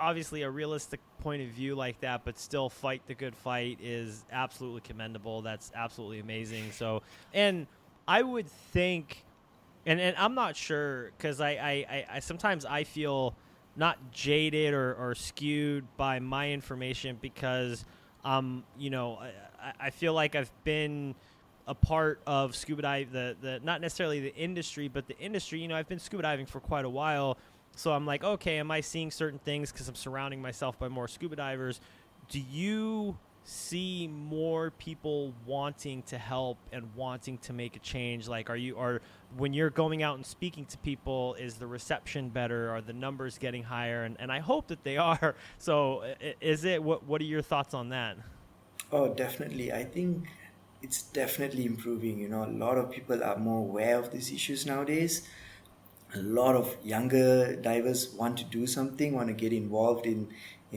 obviously a realistic point of view like that, but still fight the good fight is absolutely commendable. That's absolutely amazing. So, and I would think, and I'm not sure, because I sometimes I feel not jaded or skewed by my information because, I feel like I've been a part of scuba dive, the not necessarily the industry, but the industry. I've been scuba diving for quite a while. So I'm like, okay, am I seeing certain things because I'm surrounding myself by more scuba divers? Do you see more people wanting to help and wanting to make a change? Like, are when you're going out and speaking to people, is the reception better? Are the numbers getting higher? And I hope that they are. So is it, what are your thoughts on that? Oh, definitely. I think it's definitely improving. You know, a lot of people are more aware of these issues nowadays. A lot of younger divers want to do something, want to get involved in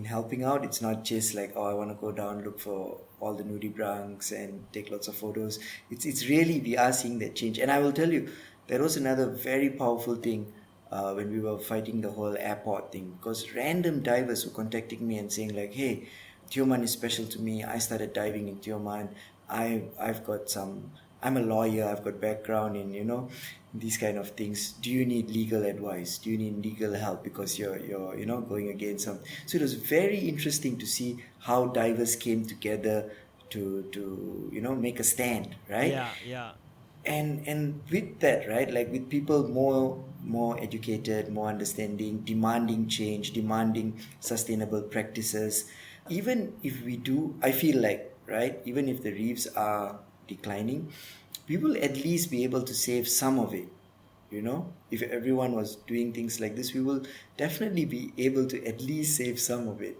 helping out. It's not just like, oh, I want to go down, look for all the nudibranchs and take lots of photos. It's really, we are seeing that change. And I will tell you, there was another very powerful thing when we were fighting the whole airport thing, because random divers were contacting me and saying like, hey, Tioman is special to me. I started diving in Tioman. I've got some. I'm a lawyer. I've got background in these kind of things. Do you need legal advice? Do you need legal help because you're going against some? So it was very interesting to see how divers came together to make a stand, right? Yeah, yeah. And with that, right, like with people more educated, more understanding, demanding change, demanding sustainable practices, even if we do, I feel like, right, even if the reefs are declining, we will at least be able to save some of it. If everyone was doing things like this, we will definitely be able to at least save some of it.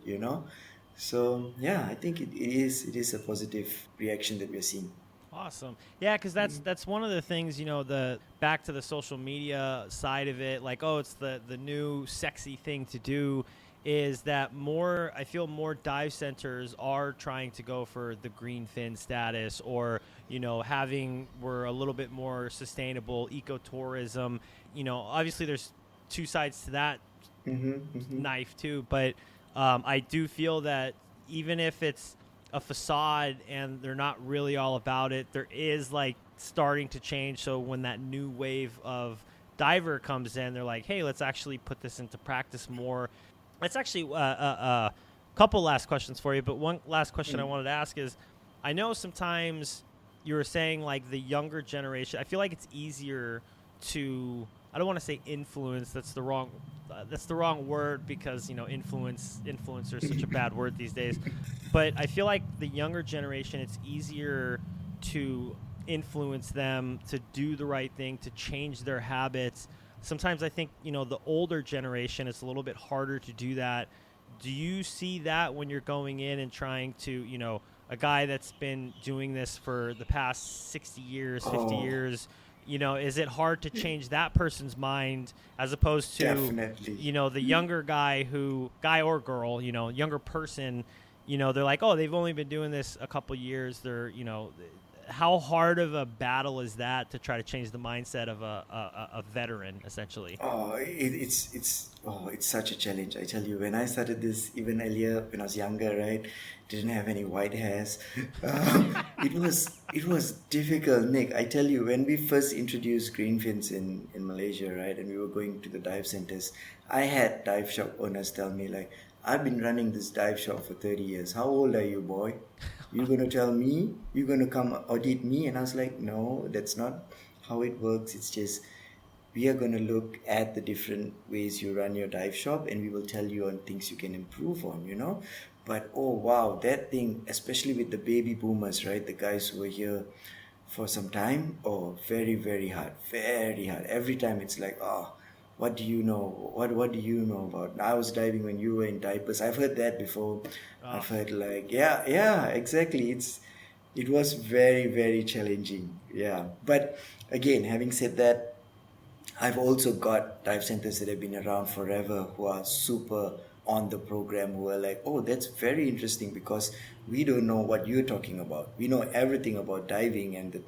So yeah, I think it is a positive reaction that we're seeing. Awesome. Yeah, because that's one of the things, the back to the social media side of it, like, oh, it's the new sexy thing to do, is that I feel more dive centers are trying to go for the green fin status, or, we're a little bit more sustainable ecotourism. Obviously there's two sides to that Mm-hmm, mm-hmm. knife too, but I do feel that even if it's a facade and they're not really all about it, there is like starting to change. So when that new wave of diver comes in, they're like, hey, let's actually put this into practice more. That's actually a couple last questions for you, but one last question I wanted to ask is, I know sometimes you were saying like the younger generation, I feel like it's easier to, I don't want to say influence, that's the wrong word, because influencer is such a bad word these days, but I feel like the younger generation, it's easier to influence them to do the right thing, to change their habits. Sometimes I think, the older generation, it's a little bit harder to do that. Do you see that when you're going in and trying to, a guy that's been doing this for the past 60 years, 50 Oh, years, is it hard to change that person's mind as opposed to, definitely. the younger guy or girl, younger person, they're like, oh, they've only been doing this a couple years. They're, how hard of a battle is that to try to change the mindset of a veteran, essentially? Oh, it's such a challenge. I tell you, when I started this even earlier, when I was younger, right, didn't have any white hairs. It was difficult, Nick. I tell you, when we first introduced green fins in Malaysia, right, and we were going to the dive centers, I had dive shop owners tell me like, I've been running this dive shop for 30 years. How old are you, boy? You're gonna tell me? You're gonna come audit me? And I was like, no, that's not how it works. It's just we are going to look at the different ways you run your dive shop, and we will tell you on things you can improve on. But oh wow, that thing, especially with the baby boomers, right, the guys who were here for some time, oh, very very hard, very hard. Every time it's like, oh, what do you know, what do you know about, I was diving when you were in diapers. I've heard that before. Oh, I've heard like, yeah, yeah, exactly. It was very very challenging, yeah. But again, having said that, I've also got dive centers that have been around forever who are super on the program, who are like, oh, that's very interesting because we don't know what you're talking about. We know everything about diving and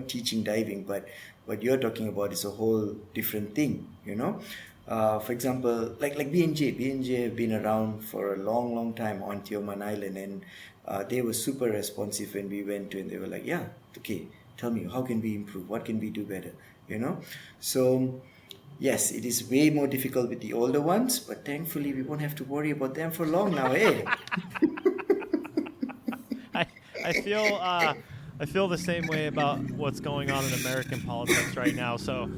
teaching diving, but what you're talking about is a whole different thing. For example, like B&J have been around for a long, long time on Tioman Island, and they were super responsive when we went to, and they were like, yeah, okay, tell me, how can we improve? What can we do better? you know so yes, it is way more difficult with the older ones, but thankfully we won't have to worry about them for long now, eh? I I feel I feel the same way about what's going on in American politics right now. So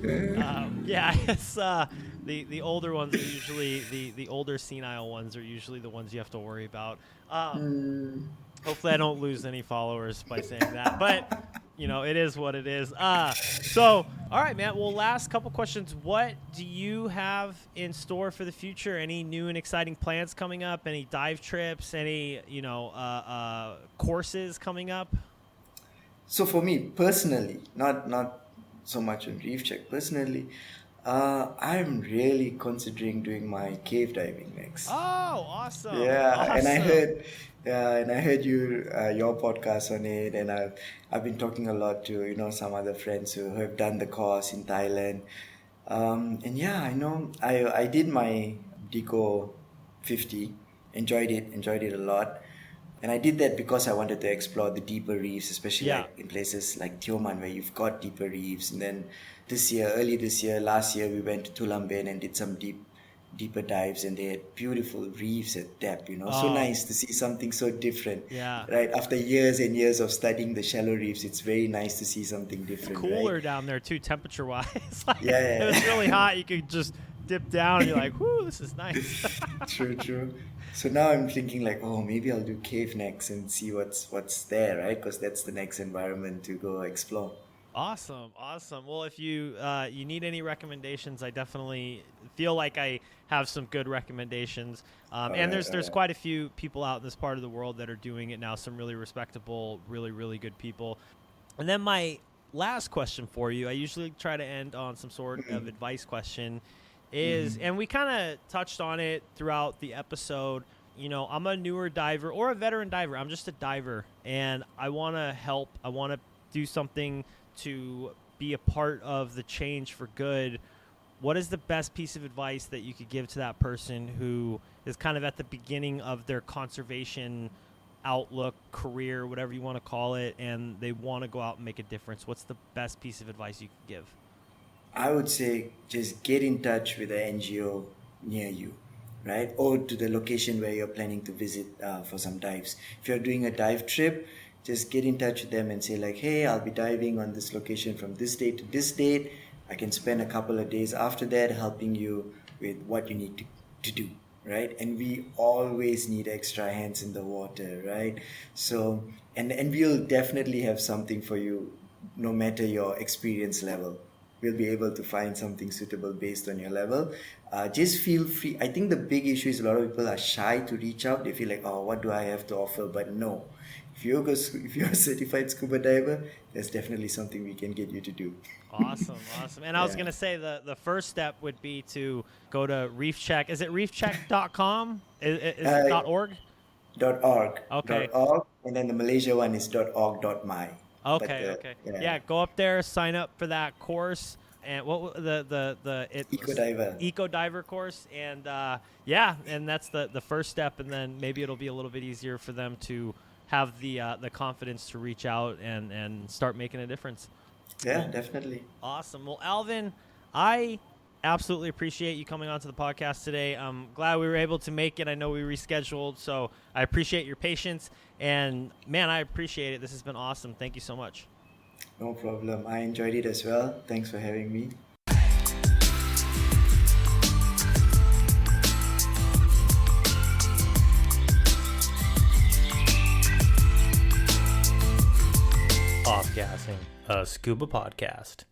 yeah, it's the older ones are usually the older senile ones are usually the ones you have to worry about. Hmm. Hopefully I don't lose any followers by saying that, but it is what it is. So, all right, man. Well, last couple questions. What do you have in store for the future? Any new and exciting plans coming up? Any dive trips? Any, courses coming up? So for me personally, not so much on Reef Check. Personally, I'm really considering doing my cave diving next. Oh, awesome! Yeah, Awesome. and I heard your podcast on it, and I've been talking a lot to some other friends who have done the course in Thailand, and yeah, I did my Deco 50, enjoyed it a lot, and I did that because I wanted to explore the deeper reefs, especially Yeah. like in places like Tioman where you've got deeper reefs, and then last year we went to Tulamben and did some deeper dives, and they had beautiful reefs at depth. So Oh. nice to see something so different. Yeah. Right, after years and years of studying the shallow reefs, it's very nice to see something different. Cooler right? down there too, temperature wise. Like, Yeah. If it's really hot, you could just dip down and you're like, whoo, this is nice. True. So now I'm thinking like, oh, maybe I'll do cave next and see what's there, right? Because that's the next environment to go explore. Awesome. Well, if you need any recommendations, I definitely feel like I have some good recommendations. And there's Alright. quite a few people out in this part of the world that are doing it now. Some really respectable, really really good people. And then my last question for you, I usually try to end on some sort of advice question. And we kind of touched on it throughout the episode. I'm a newer diver or a veteran diver. I'm just a diver, and I want to help. I want to do something to be a part of the change for good. What is the best piece of advice that you could give to that person who is kind of at the beginning of their conservation outlook, career, whatever you want to call it, and they want to go out and make a difference? What's the best piece of advice you could give? I would say just get in touch with an NGO near you, right? Or to the location where you're planning to visit for some dives. If you're doing a dive trip, just get in touch with them and say like, hey, I'll be diving on this location from this date to this date. I can spend a couple of days after that helping you with what you need to do, right? And we always need extra hands in the water, right? So, and we'll definitely have something for you no matter your experience level. We'll be able to find something suitable based on your level. Just feel free. I think the big issue is a lot of people are shy to reach out. They feel like, oh, what do I have to offer? But no, if you're a certified scuba diver, there's definitely something we can get you to do. Awesome. And I was going to say the first step would be to go to Reef Check. Is it reefcheck.com? Is it .org? .org. Okay. .org, and then the Malaysia one is .org.my. Okay. Yeah, go up there, sign up for that course, and what Eco Diver course, and and that's the first step, and then maybe it'll be a little bit easier for them to have the confidence to reach out and start making a difference. Yeah, definitely. Awesome. Well, Alvin, I absolutely appreciate you coming onto the podcast today. I'm glad we were able to make it. I know we rescheduled, so I appreciate your patience. And, man, I appreciate it. This has been awesome. Thank you so much. No problem. I enjoyed it as well. Thanks for having me. Off-gassing, a scuba podcast.